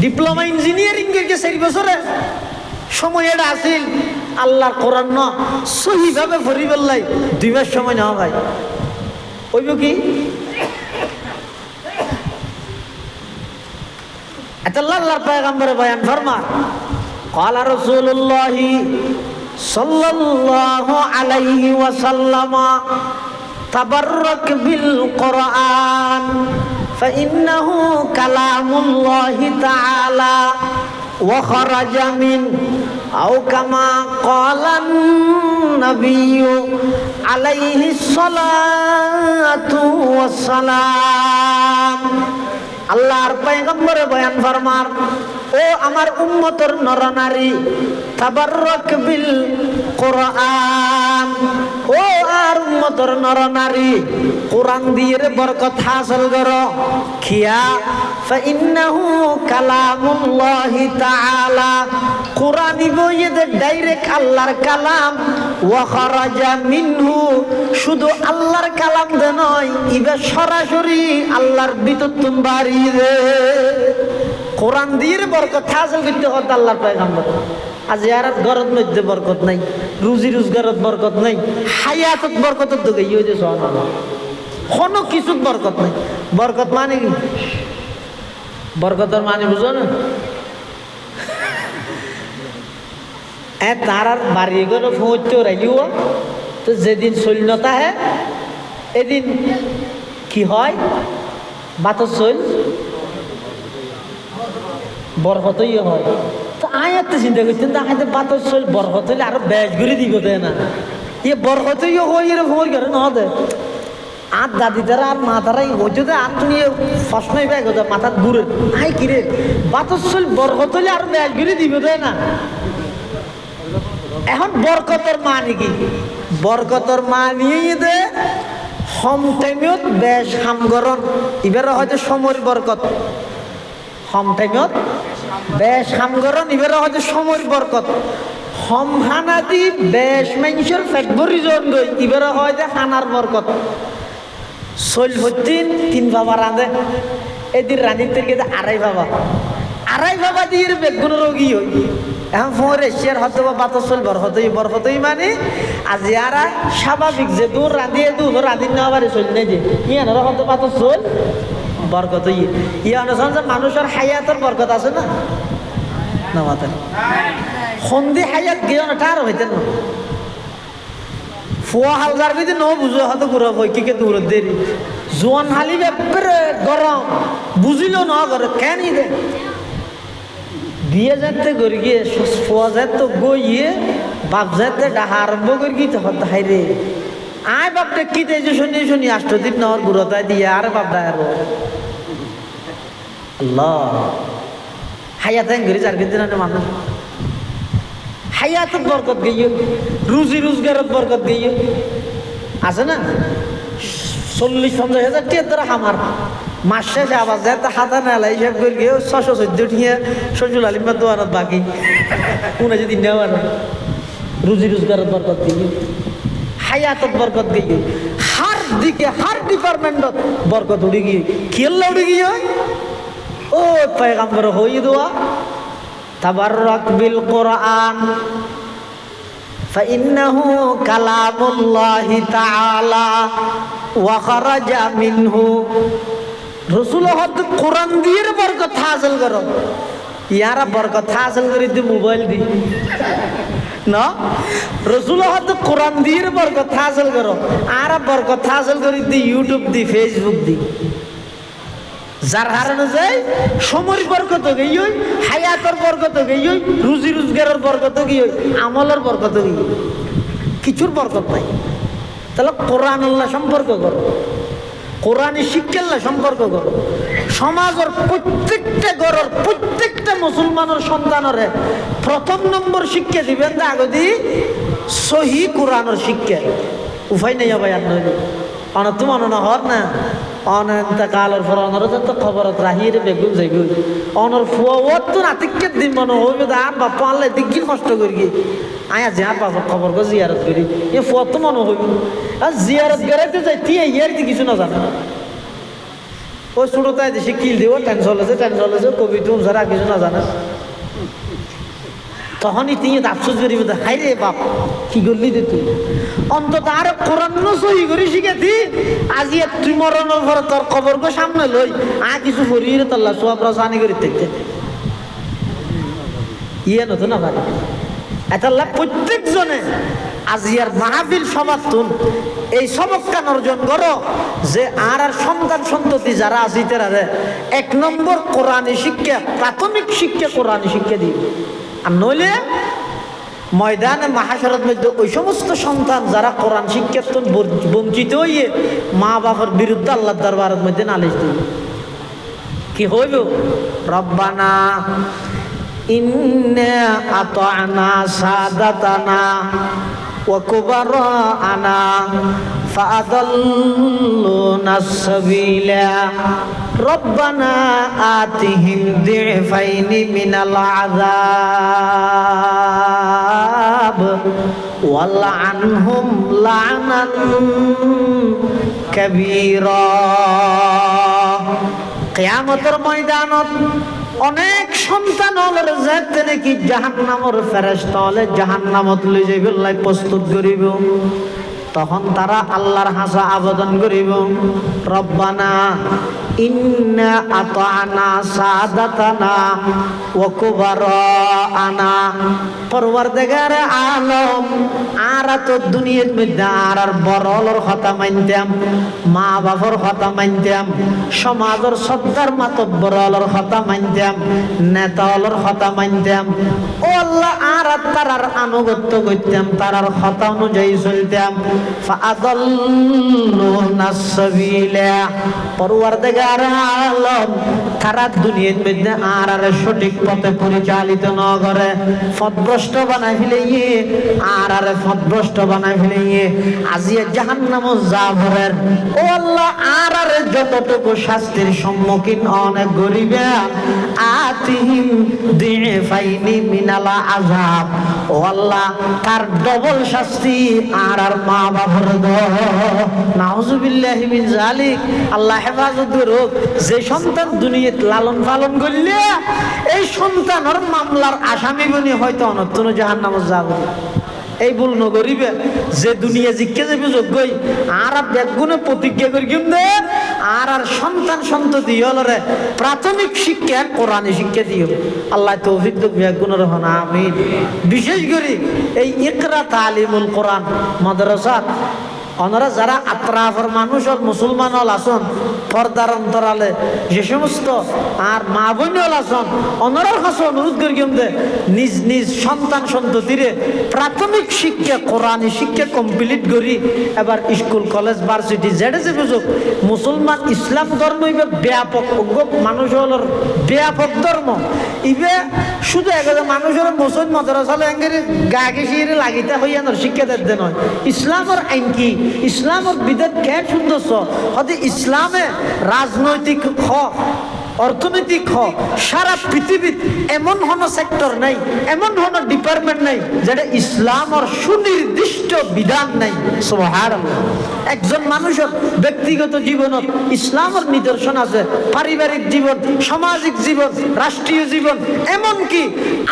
ডিপ্লোমা ইঞ্জিনিয়ারিং করছে 4 বছরে, সময় এটা আসিল আল্লাহর কোরআন ন সহিভাবে ভরি বললাই 2 মাস সময় নেওয়া ভাই ওইব কি। আল্লাহর পয়গম্বর বয়ান ফরমান, ক্বালা রাসূলুল্লাহ সাল্লাল্লাহু আলাইহি ওয়াসাল্লাম, তাবাররাক বিল কোরআন ফাইন্নাহু কালামুল্লাহি তাআলা ওয়া খারাজা মিন আও কামা ক্বালান নবিয়্যু আলাইহিস সালাতু ওয়াস সালাম। আল্লাহর পয়গম্বর বয়ান ফরমান, ও আমার উম্মতের নরনারী, তাবাররাক বিল কোরআন, ও আর উম্মতের নরনারী কোরআন দিয়ে বরকত হাসিল করো। খিয়া ফাইন্নাহু কালামুল্লাহি তাআলা, কোরআন বইতে ডাইরেক্ট আল্লাহর কালাম। ওয়া খারাজা মিনহু, শুধু আল্লাহর কালাম দে নয়, ইবে সরাসরি আল্লাহর ভিতর তুমি বাড়ি রে। কোরআন দিয়ে বরকত হাসিল করতে হতো আল্লাহর পয়গম্বর। আজ ইয়ারাত ঘরত মধ্যে বরকত নাই, রুজি রোজগারত বরকত নাই, হায়াতত বরকতত দগে ইয়ে যে সুবহানাল্লাহ, কোনো কিছুত বরকত নাই। বরকত মানে কি? বরকতের মানে বুঝো না? তার আর বাড়ি করে পৌঁছতে রাইলিও তো যেদিন শৈলতা হে এদিন কি হয় বাতর শৈল বরকতই হয়। তো আয়াতে চিন্তা করছেন তো আয়াতে বাতর শৈল বরকত হইলে আরো ব্যাস ঘুরে দিব দেয় না ইয়ে বরকতই হয় এরকম করে না দে আর দাদি তারা আর মা তারাই হইতে দে আর তুমি প্রশ্নই ব্যাগ হতো মাথার দূরে আই কিরে বাতর শৈল বরকত হইলে আরো ব্যাস ঘুরে দিব দেয় না। এখন বরকতর মানে কি বরকতর মানিয়ে দে হম টাইমত বেশ হামগরণ এবারে হয়তো সময়ের বরকত হম টাইমত বেশ হামগরণ এবারে হয়তো সময়ের বরকত হম হানা দি বেশ মানুষের পেট ভরি জন গই এবারে হয়তো হানার বরকত চল হচ্ছিন 3 বাবা রাঁধে এদিন রাঁধির থেকে আড়াই বাবা দিয়ে বেগুন রোগী হই এখন ফোর এশিয়ার হয়তো বা বাতর চল বরকতই মানে আর যারা স্বাভাবিক যে দূর রাঁধিয়ে দূর রাঁধি নেওয়া পারে চল নেই যে ইয়ানোর হয়তো বাতর চল বরকতই ইয়ানোর যে মানুষের হায়াতের বরকত আছে না না মাতেন সন্ধি হায়াত গিয়ে না তার হইতেন না ফুয়া হালদার যদি ন বুঝো হয়তো ঘুরা হয় কি দূর দেরি জোয়ান হালি ব্যাপারে গরম বুঝিল না করে কেন দে বিয়ে যাতে করে গিয়ে ফুয়া যাতে গইয়ে বাপ যাতে ডাহা আরম্ভ করে গিয়ে তখন হাই রে আয় বাপটা কি যে শুনি 8 দিন নেওয়ার ঘুরতায় দিয়ে আর বাপ ডায় আল্লাহ হায়াত ঘুরে 4 দিন মানুষ হায়াতত বরকত গইয়ে রুজি রোজগারত বরকত গইয়ে আছে না 40-50 হাজার টিয়ার দ্বারা আমার মাস শেষে আবার যাতে হাতা নেলা হিসাব করে গিয়ে 614 টিয়া শজুল আলিমার দোয়ানত বাকি উনি যদি নেওয়ার রুজি রোজগারত বরকত গইয়ে হায়াতত বরকত গইয়ে হার দিকে হার ডিপার্টমেন্টত বরকত উড়ি গিয়ে খেললা উড়ি গিয়ে ও পয়গম্বর হই দোয়া তাবাররাক বিল কোরআন فإنه كلام الله تعالى وخرج منه رسول হদ কোরআন দিয়ে বরকত হাসিল করো ইয়ারা বরকত হাসিল করে দি মোবাইল দি না রসুল হদ কোরআন দিয়ে বরকত হাসিল করো আর বরকত হাসিল করে দি ইউটিউব দি ফেসবুক দি যার হারানো যায় সময়ের বরকত গই হায়াতের বরকত গই রুজি রোজগারের বরকত গই আমলের বরকত গই কিছুর বরকত নাই তাহলে কোরআন আল্লাহ সম্পর্ক করো কোরআনী শিক্ষাল্লাহ সম্পর্ক করো সমাজের প্রত্যেকটা ঘরের প্রত্যেকটা মুসলমানের সন্তানের প্রথম নম্বর শিক্ষা দিবেন তা আগদি সহি কোরআনের শিক্ষা উপায় নেই ভাই আর নইলে অনত মনে হর না অনন্ত কালের পর অনর তো খবরত রাহিরে বেগুন যাইগুন অনর ফুয়া তো নাতিকের দিন মনে হইবে আর বাপা আল্লাহ দিন কষ্ট করি আয়া যা পাবো খবর গো জিয়ারত করি এ ফুয়া তো মনে হইবে আর জিয়ারত করাইতে যাই তুই ইয়ার দি কিছু না জানা ওই ছোটতায় দেশে কিল দিব টেনশন হলেছে কবি তুমি যারা কিছু না জানা তখনই তিনি আফসোস করিব হাই রে বাপ কি করলি দে তুই অন্তত আর কোরআন সহি করে শিখেছি আজি তুই মরণের পর তোর খবর গো সামনে লই কিছু করিয়ে রে তাল্লা সোয়াব রসানি করে দেখতে ইয়ে নতুন না ভাই এটাল্লা প্রত্যেক জনে আজিয়ার মাহফিল সমাপ্তুন এই সবকান অর্জন করো যে আর সন্তান সন্ততি যারা আছে তারা 1 নম্বর কোরআনী শিক্ষা প্রাথমিক শিক্ষা কোরআনী শিক্ষা দিই আর নইলে ময়দানে মাহাশরত মধ্যে ওই সমস্ত সন্তান যারা কোরআন শিক্ষার বঞ্চিত হইয়ে মা বাবার বিরুদ্ধে আল্লাহর দরবারের মধ্যে নালিশ দিবে কি হইব রব্বানা ইন্না আতা'না সাদাতানা ওয়া কুবারানা ফাআদাল্লুনা সাবিলা রব্বানা আতিহিম দি'ফাইনি মিনাল আযাব ওয়ালআনহুম লা'নান কাবীরা কিয়ামতের ময়দানত অনেক সন্তান হলের যেতে নাকি জাহান্নামের ফেরেশতা হলে জাহান্নামত লই যাইবে আল্লাহ প্রস্তুত করিব তখন তারা আল্লাহর হাসা আবেদন করিব রব্বানা ইন্না আতা'না সাদাতানা ওয়া কুবারা আনা পরওয়ারদিগার আলম আর তো দুনিয়ার মধ্যে আর বড়লর কথা মানতাম, মা বাবার কথা মানতাম, সমাজের সর্দার মাতব্বরলর কথা মানতাম, নেতালর কথা মানতাম। ও আল্লাহ আর তারার আনুগত্য করতাম, তারার কথা অনুযায়ী চলতাম। ফাআদাল্লুনা সাবিলা পরওয়ারদিগার আলম তারা দুনিয়ার মধ্যে আর সঠিক পথে পরিচালিত না করে পথভ্রষ্ট বানাই ফেলিয়ে আর পথভ্রষ্ট বানাই ফেলিয়ে আজিয়ে জাহান্নামে যাবেন। ও আল্লাহ আর যতটুকু শাস্তির সম্মুখীন অনেক গরিবে আতিহিম দিফাইনি মিনাল আযাব। ও আল্লাহ তার ডবল শাস্তি আর মা বাবার দাও। নাউযুবিল্লাহি মিন যালিক। আল্লাহ হেফাজত করুক। যে সন্তান দুনিয়াতে লালন পালন করলে এই সন্তানের মামলার আসামি বনি হয়তো অনন্তন জাহান্নামে যাবে। এই ভুল নগরিবে যে দুনিয়া জিজ্ঞে যাবে যোগ্যই আর ব্যাগুনে প্রতিজ্ঞা করি কিন্তু আর সন্তান সন্ততি হলরে প্রাথমিক শিক্ষা কোরআনে শিক্ষা দিও। আল্লাহ তৌফিক দিক ব্যাগুনের হন আমিন। বিশেষ করে এই ইকরা তালিমুল কোরআন মাদ্রাসা ওনারা যারা আত্রাফের মানুষ আর মুসলমান হল আসন পর্দার অন্তরালে যে সমস্ত আর মা বোন হল আসন ওনারার কাছে অনুরোধ করি কিন্তু নিজ নিজ সন্তান সন্ততিরে প্রাথমিক শিক্ষা কোরআনী শিক্ষা কমপ্লিট করি এবার স্কুল কলেজ ভার্সিটি যেটা যে বুঝুক মুসলমান ইসলাম ধর্ম ইবে ব্যাপক মানুষ হল ব্যাপক ধর্ম ইবে শুধু একজন মানুষের মুসলিম মাদ্রাসালে এঙ্গেরে গা ঘেঁষিয়ে লাগিতে হইয়া শিক্ষা দিতে নয়। ইসলামের আইন কি, ইসলামের বিধান কে সুন্দর হতে ইসলামে রাজনৈতিক হক অর্থনৈতিক হক সারা পৃথিবীত এমন কোনো সেক্টর নাই, এমন কোনো ডিপার্টমেন্ট নাই যেটা ইসলামের সুনির্দিষ্ট বিধান নাই। সুবহানাল্লাহ। একজন মানুষের ব্যক্তিগত জীবনত ইসলামের নিদর্শন আছে, পারিবারিক জীবন, সামাজিক জীবন, রাষ্ট্রীয় জীবন, এমনকি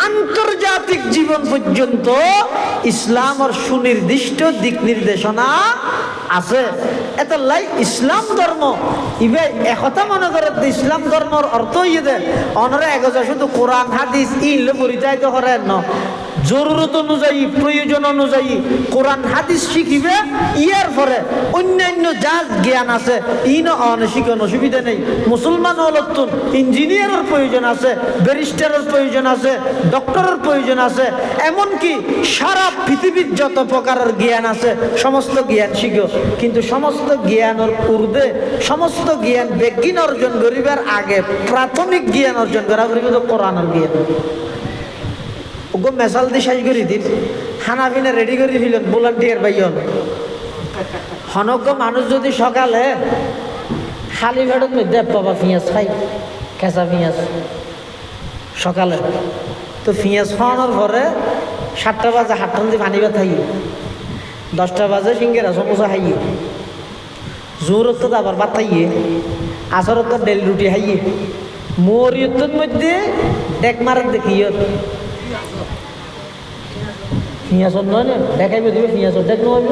আন্তর্জাতিক জীবন পর্যন্ত ইসলামের সুনির্দিষ্ট দিক নির্দেশনা আছে। এত লাই ইসলাম ধর্ম ইবে একথা মনে করে ইসলাম ধর্মর অর্থ ইয়ে দে অনরে এগোজা শুধু কোরআন হাদিস ইল পরিচালিত করেন না, জরুরত অনুযায়ী প্রয়োজন অনুযায়ী কোরআন হাদিস শিখিবে। ইয়ার পরে অন্যান্য যা জ্ঞান আছে ইন শিখানো অসুবিধা নেই। মুসলমান হলতুন ইঞ্জিনিয়ারের প্রয়োজন আছে, ব্যারিস্টারের প্রয়োজন আছে, ডক্টরের প্রয়োজন আছে, এমনকি সারা পৃথিবীর যত প্রকারের জ্ঞান আছে সমস্ত জ্ঞান শিখো। কিন্তু সমস্ত জ্ঞানের ঊর্ধ্বে সমস্ত জ্ঞান বেজ্ঞান অর্জন করিবার আগে প্রাথমিক জ্ঞান অর্জন করা করিবে তো কোরআনের জ্ঞান। ওগো মেসাল দিয়ে শেষ করে দিন খানা পিনা রেডি করে দিলেন ভলান্টিয়ার ভাইয়ন হনজ্ঞ মানুষ যদি সকালে খালি পেটের মধ্যে বাবা পেঁয়াজ খাই কেঁচা পেঁয়াজ সকালে তো পেঁয়াজ খাওয়ানোর পরে 7টা বাজে হাটটান দিয়ে পানি ভাত খাইয়ে 10টা বাজে সিঙ্গেরা সমোসা খাইয়ে জোরত তো আবার ভাত খাইয়ে আসরত তো ডেল রুটি খাইয়ে মরিয়তের মধ্যে ডেক মারার দেখিয়ে পেঁয়াজর নয় না দেখাইবে দিবে পেঁয়াজর দেখ নয়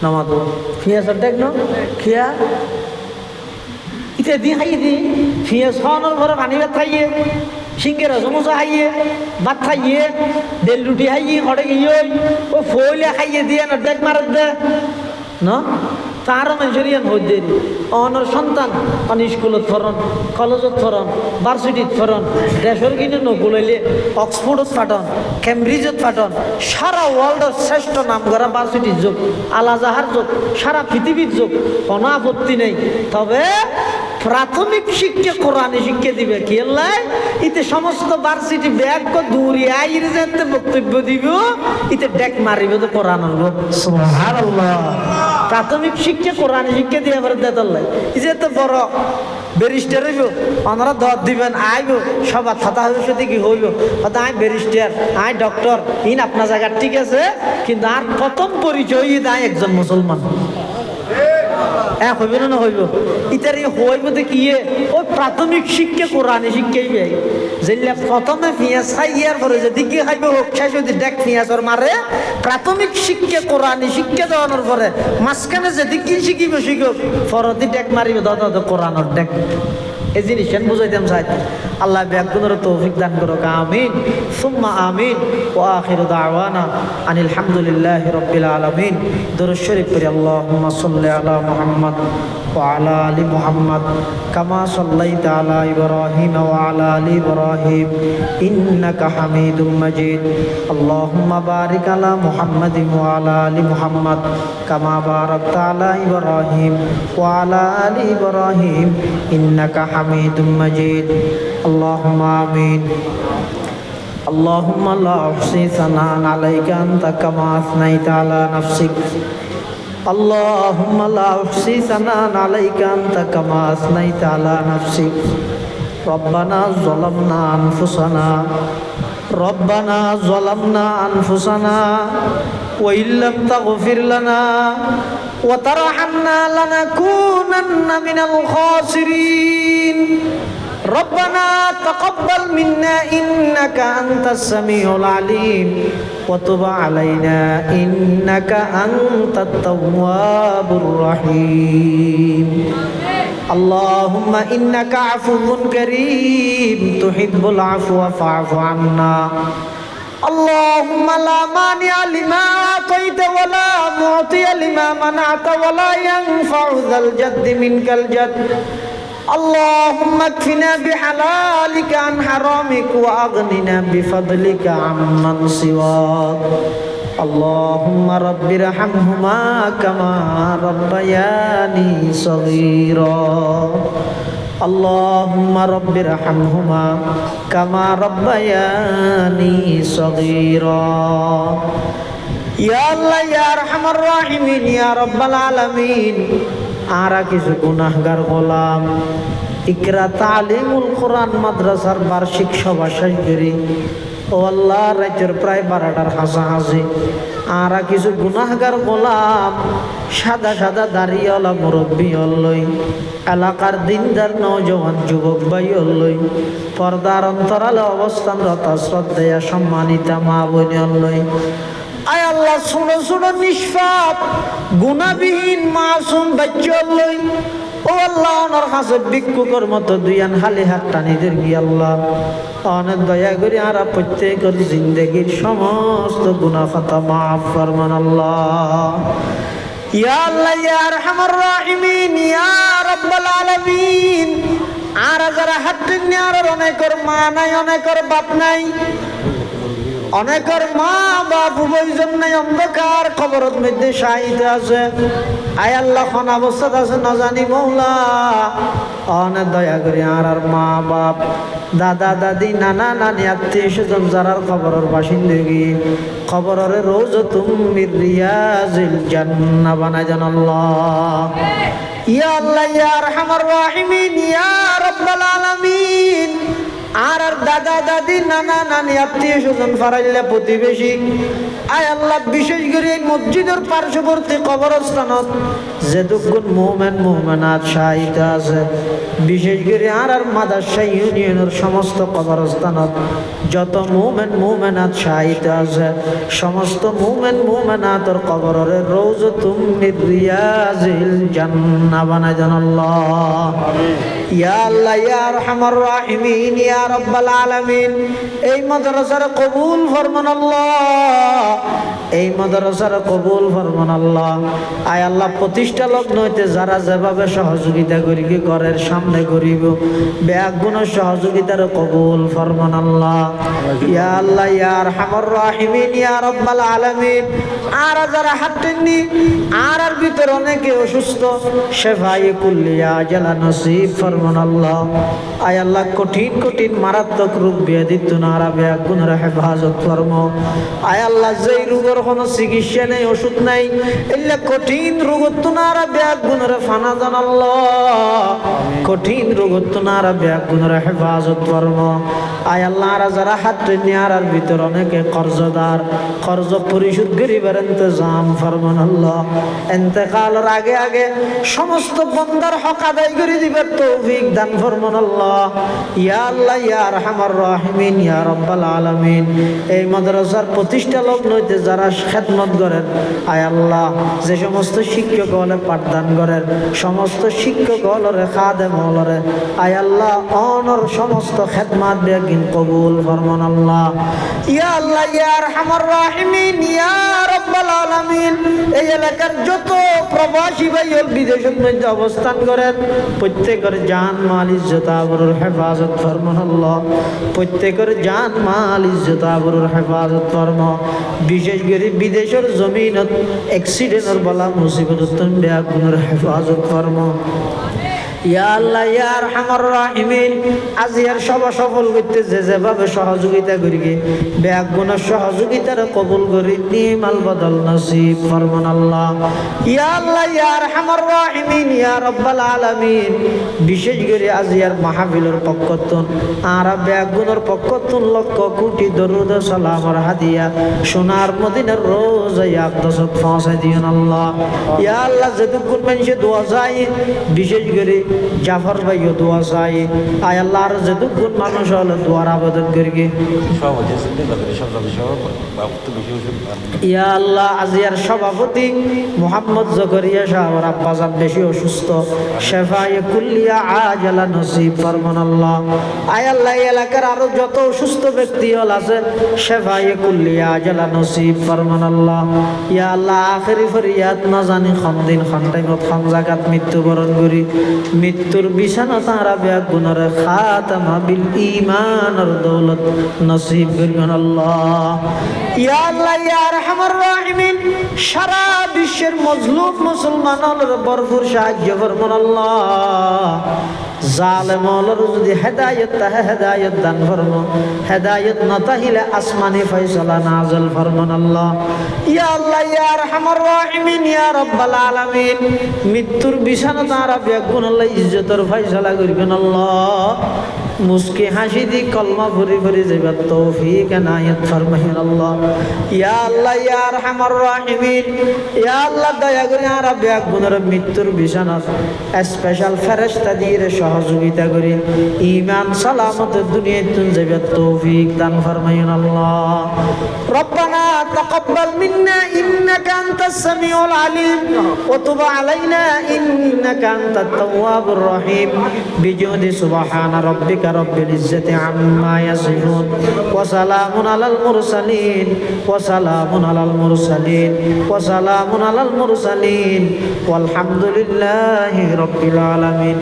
নামাতো পেঁয়াজর দেখ ন খেয়া ইতে দি খাইয়ে দি পেঁয়াজ খাওয়ানোর ঘরে পানি ভাত খাইয়ে সিঙ্গেরা সমোসা খাইয়ে ভাত খাইয়ে ডেল রুটি খাইয়ে ঘরে গিয়ে ও ফইলে খাইয়ে দিয়ে না দেখ মারার দে ন তারও মানুষের ইয়ান ভোট দেরি অনর সন্তান অন স্কুলত ফরন কলেজত ফরন ভার্সিটিত ফরন দেশের কিনে নগুলাইলে অক্সফোর্ডত ফাটন কেমব্রিজত ফাটন সারা ওয়ার্ল্ডের শ্রেষ্ঠ নাম করা ভার্সিটির যুগ আলাজাহার যুগ সারা পৃথিবীর যুগ কোনো আপত্তি নেই। তবে প্রাথমিক শিক্ষা কোরআনে শিক্ষা দিবে কি আল্লাহ ইতে সমস্ত ভার্সিটি ব্যাগ দূরে আইরে যেতে বক্তব্য দিব ইতে ডেক মারিবে তো কোরআন সুবহানাল্লাহ। প্রাথমিক শিক্ষা কোরআনে শিক্ষা দিয়ে আবার দেতাল্লাই এই যে এত বড় ব্যারিস্টার হইব ওনারা দর দিবেন আইব সবার থাতা হইব কি হইব হয়তো I barrister I doctor in আপনার জায়গা ঠিক আছে কিন্তু আর প্রথম পরিচয় আই একজন মুসলমান হইব না হইব ইতার হইব তো কি ওই প্রাথমিক শিক্ষা কোরআনে শিক্ষাই ব্যয় যেগুলা প্রথমে পেঁয়াজ খাই ইয়ার পরে যদি কি খাইব হোক শেষ যদি দেখ পেঁয়াজর মারে প্রাথমিক শিক্ষা কোরআনে শিক্ষা দেওয়ানোর পরে মাঝখানে যদি কি শিখিব শিখব ফরদি ডেক মারিব দাদা কোরআনের ডেক এই জিনিসটা বুঝাইতাম চাই আল্লাহ ব্যাগুনের তৌফিক দান করুক আমিন সুম্মা আমিন ওয়া আখিরু দাওয়ানা আনিল হামদুলিল্লাহি রাব্বিল আলামিন দরুদ শরীফ পড়ি আল্লাহুম্মা সাল্লি আলা মুহাম্মদ ওয়া আলা আলি মুহাম্মদ কামা সাল্লাইতা আলা ইব্রাহিম ওয়া আলা আলি ইব্রাহিম ইন্নাকা হামিদুম মাজিদ আল্লাহুম্মা বারিক আলা মুহাম্মাদিন ওয়া আলা আলি মুহাম্মদ কামা বারাকতা আলা ইব্রাহিম ওয়া আলা আলি ইব্রাহিম ইন্নাকা হামিদুম মাজিদ আল্লাহুম্মা আমিন اللهم لا أحصي ثناء عليك أنت كما أثنيت على نفسك اللهم لا أحصي ثناء عليك أنت كما أثنيت على نفسك ربنا ظلمنا أنفسنا وإن لم تغفر لنا وترحمنا لنكونن من الخاسرين ربنا تقبل منا إنك أنت السميع العليم وتب علينا إنك أنت التواب الرحيم اللهم إنك عفو كريم تحب العفو فاعف عنا اللهم لا مانع لما أعطيت ولا معطي لما منعت ولا ينفع ذا الجد منك الجد اللهم اكفنا بحلالك عن حرامك وأغننا بفضلك عمن سواك اللهم رب ارحمهما كما ربياني صغيرا اللهم رب ارحمهما كما ربياني صغيرا يا الله يا أرحم الراحمين يا رب العالمين আরা কিছু গুনাহগার গোলাম ইকরা তালিমুল কোরআন মাদ্রাসার বার্ষিক সভা শেষ করি ও আল্লাহ রাজ্যের প্রায় 12টার হাসাহাসি আরা কিছু গুনাহগার গোলাম সাদা সাদা দাড়িওয়ালা মুরব্বী হলই এলাকার দিনদার নওজওয়ান যুবক ভাই হলই পর্দার অন্তরালে অবস্থানরত শ্রদ্ধেয়া সম্মানিতা মা বোন হলই আয় আল্লাহ ছোট ছোট নিষ্পাপ গুনাহবিহীন মাসুম বাচ্চা লই ও আল্লাহ ওনার কাছে ভিক্ষুকের মতো দুইয়ান হালি হাত টানিদের কি আল্লাহ অনেক দয়া করে আর প্রত্যেকের জিন্দগির সমস্ত গুনাহ খাতা মাফ ফরমান আল্লাহ ইয়া আল্লাহ ইয়া আরহামার রাহিমিন ইয়া রাব্বাল আলামিন আর যারা হাত টেনে আর অনেকের মা নাই অনেকের বাপ নাই অনেকের মা বাপ উভয়জন নাই অন্ধকার কবরের মধ্যে শাহিদ আছে আয় আল্লাহ কোন অবস্থাত আছে না জানি মৌলা অনেক দয়া করে আর মা বাপ দাদা দাদি নানা নানি আত্মীয় স্বজন যারা কবরের বাসিন্দা গিয়ে কবরের রওজাতুম মির রিয়াজিল জান্নাহ বানায় জান আল্লাহ ইয়া আল্লাহ ইয়া আরহামার রাহিমিন ইয়া রাব্বাল আলামিন আর দাদা দাদি নানা নানি আত্মীয় স্বজন ফারাইল্লা প্রতিবেশী আয় আল্লাহ বিশেষ করে এই মসজিদের পার্শ্ববর্তী কবরস্থানত যে দুগুণ মুমিন মুমিনাত শাহিদ আছে বিশেষ করে আর মাদ্রাসা ইউনিয়নের সমস্ত কবরস্থানত যত মুমিন মুমিনাত শাহিদ আছে সমস্ত মুমিন মুমিনাতের কবরের রওজাতুম মির রিয়াজিল জান্নাহ বানায় জান আল্লাহ ইয়া আল্লাহ ইয়া আরহামার রাহিমিন ইয়া রাব্বাল আলামিন এই মাদ্রাসার কবুল ফরমান আল্লাহ এই মাদ্রাসার কবুল ফরমান আল্লাহ আয় আল্লাহ প্রতিষ্ঠা লগ্ন হইতে যারা যেভাবে সহযোগিতা করি কি ঘরের সামনে করিব ব্যাগুণের সহযোগিতার কবুল ফরমান আল্লাহ ইয়া আল্লাহ ইয়া আরহামার রাহিমিন ইয়া রাব্বাল আলামিন আর যারা হাঁটেননি আর ভিতর অনেকে অসুস্থ শেফায়ে কুল্লিয়া জালা নসিব ফরমান আল্লাহ আয় আল্লাহ কঠিন কঠিন মারাত্মক রোগ ব্যাধি তুনারা ব্যাগুণের হেফাজত ফরমাও আয় আল্লাহ যেই রোগের কোনো চিকিৎসা নেই ওষুধ নাই এগুলা কঠিন রোগ তুনারা ব্যাগুণের ফানা জান আল্লাহ কঠিন রোগ তুনারা ব্যাগুণের হেফাজত ফরমাও আয় আল্লাহ আর যারা হাত নেওয়ার ভিতর অনেকে কর্জদার, কর্জ পরিশোধ করিবার ইন্তজাম ফরমান আল্লাহ। ইন্তেকালের আগে আগে সমস্ত বন্দার হক আদায় করে দিবার তৌফিক দান ফরমান আল্লাহ। ইয়া আল্লাহ ইয়া আরহামার রাহিমিন ইয়া রাব্বাল আলামিন। এই মাদ্রাসার প্রতিষ্ঠা লগ্ন হইতে যারা খেদমত করেন আয় আল্লাহ, যে সমস্ত শিক্ষক হলে পাঠদান করেন, সমস্ত শিক্ষক হলরে খাদেম হলরে আয় আল্লাহ অনর সমস্ত খেদমাত বেগিন কবুল ফরমান আল্লাহ। ইয়া আল্লাহ ইয়া আরহামার রাহিমিন ইয়া রাব্বাল আলামিন। এই এলাকার যত প্রবাসী ভাই বিদেশের মধ্যে অবস্থান করেন প্রত্যেকের জান মাল ইজ্জত আবরুর হেফাজত ফরমান আল্লাহ। প্রত্যেকের জান মাল ইজ্জত আবরুর হেফাজত ফরমা। বিশেষ করে বিদেশের জমিনত অ্যাক্সিডেন্টের বলা মুসিবত বেগুনের হেফাজত ফরমা। ইয়া আল্লাহ ইয়া আরহামার রাহিমিন। আজিয়ার সভা সফল করতে যে যেভাবে সহযোগিতা করি বেগুনের সহযোগিতার কবুল করি নিমাল বদল নসিব ফরমান আল্লাহ। ইয়া আল্লাহ ইয়া আরহামার রাহিমিন ইয়া রাব্বাল আলামিন। বিশেষ করে আজিয়ার মাহফিলের পক্ষতুন আর বেগুনের পক্ষতুন লক্ষ কোটি দরুদ সালামর হাদিয়া সোনার মদিনার রোজায় আকদাসত পৌঁছায় দিন আল্লাহ। ইয়া আল্লাহ যতক্ষণ মানুষে দোয়া যায়, বিশেষ করে জাফর ভাইও দোয়া চাই আয় আল্লাহ। আর যতক্ষণ মানুষ হলে দোয়ার আবেদন করি ইয়া আল্লাহ। আজিয়ার সভাপতি মোহাম্মদ জকরিয়া সাহেবের আব্বাজান বেশি অসুস্থ, শেফায়ে কুল্লিয়া আজালা নসিব ফরমান আল্লাহ। আয় আল্লাহ এলাকার আরো যত অসুস্থ ব্যক্তি হল আছে শেফায়ে কুল্লিয়া আজালা নসিব ফরমান আল্লাহ। ইয়া আল্লাহ আখেরি ফরিয়াদ না জানি খান দিন খান টাইমত খান জাগাত মৃত্যুবরণ করি মৃত্যুর বিছানা তারা বেগুনের খাতামা বিল ঈমানের দৌলত নসিব করিবেন আল্লাহ। ইয়া আল্লাহ ইয়া আরহামার রাহিমিন। সারা বিশ্বের মজলুম মুসলমানের ভরপুর সাহায্য ফরমান আল্লাহ। জালেম হলর যদি হেদায়েত তাহে হেদায়েত দান ফরমান, হেদায়েত না তাহিলে আসমানি ফয়সালা নাযিল ফরমান আল্লাহ। ইয়া আল্লাহ ইয়া আরহামার রাহিমিন ইয়া রাব্বাল আলামিন। মৃত্যুর বিছানা তারা বেগুন আল্লাহ ইজ্জতের ফয়সালা করিবেন আল্লাহ। মুস্কি হাসি দি কলমা ভরি ভরি যাইবার তৌফিক এনায়েত ফরমাইন আল্লাহ। ইয়া আল্লাহ ইয়া আরহামার রাহিমিন। ইয়া আল্লাহ দয়া করে আর বেগুনের মৃত্যুর বিছানা স্পেশাল ফেরেশতা দিয়ে সহযোগিতা করে ঈমান সালামত দুনিয়ায় তুন যাইবার তৌফিক দান ফরমাইন আল্লাহ। রব্বানা তাকাব্বাল মিন্না ইন্নাকা আনতাস সামিউল আলিম ওয়া তুব আলাইনা ইন্নাকা আনতাত তাওয়াবুর রহিম। বিজুদি সুবহানা রাব্বিকা রব্বিল ইজ্জাতি আম্মা ইয়াসিফুন ওয়া সালামুন আলাল মুরসালিন ওয়া সালামুন আলাল মুরসালিন ওয়া সালামুন আলাল মুরসালিন ওয়ালহামদুলিল্লাহি রাব্বিল আলামিন।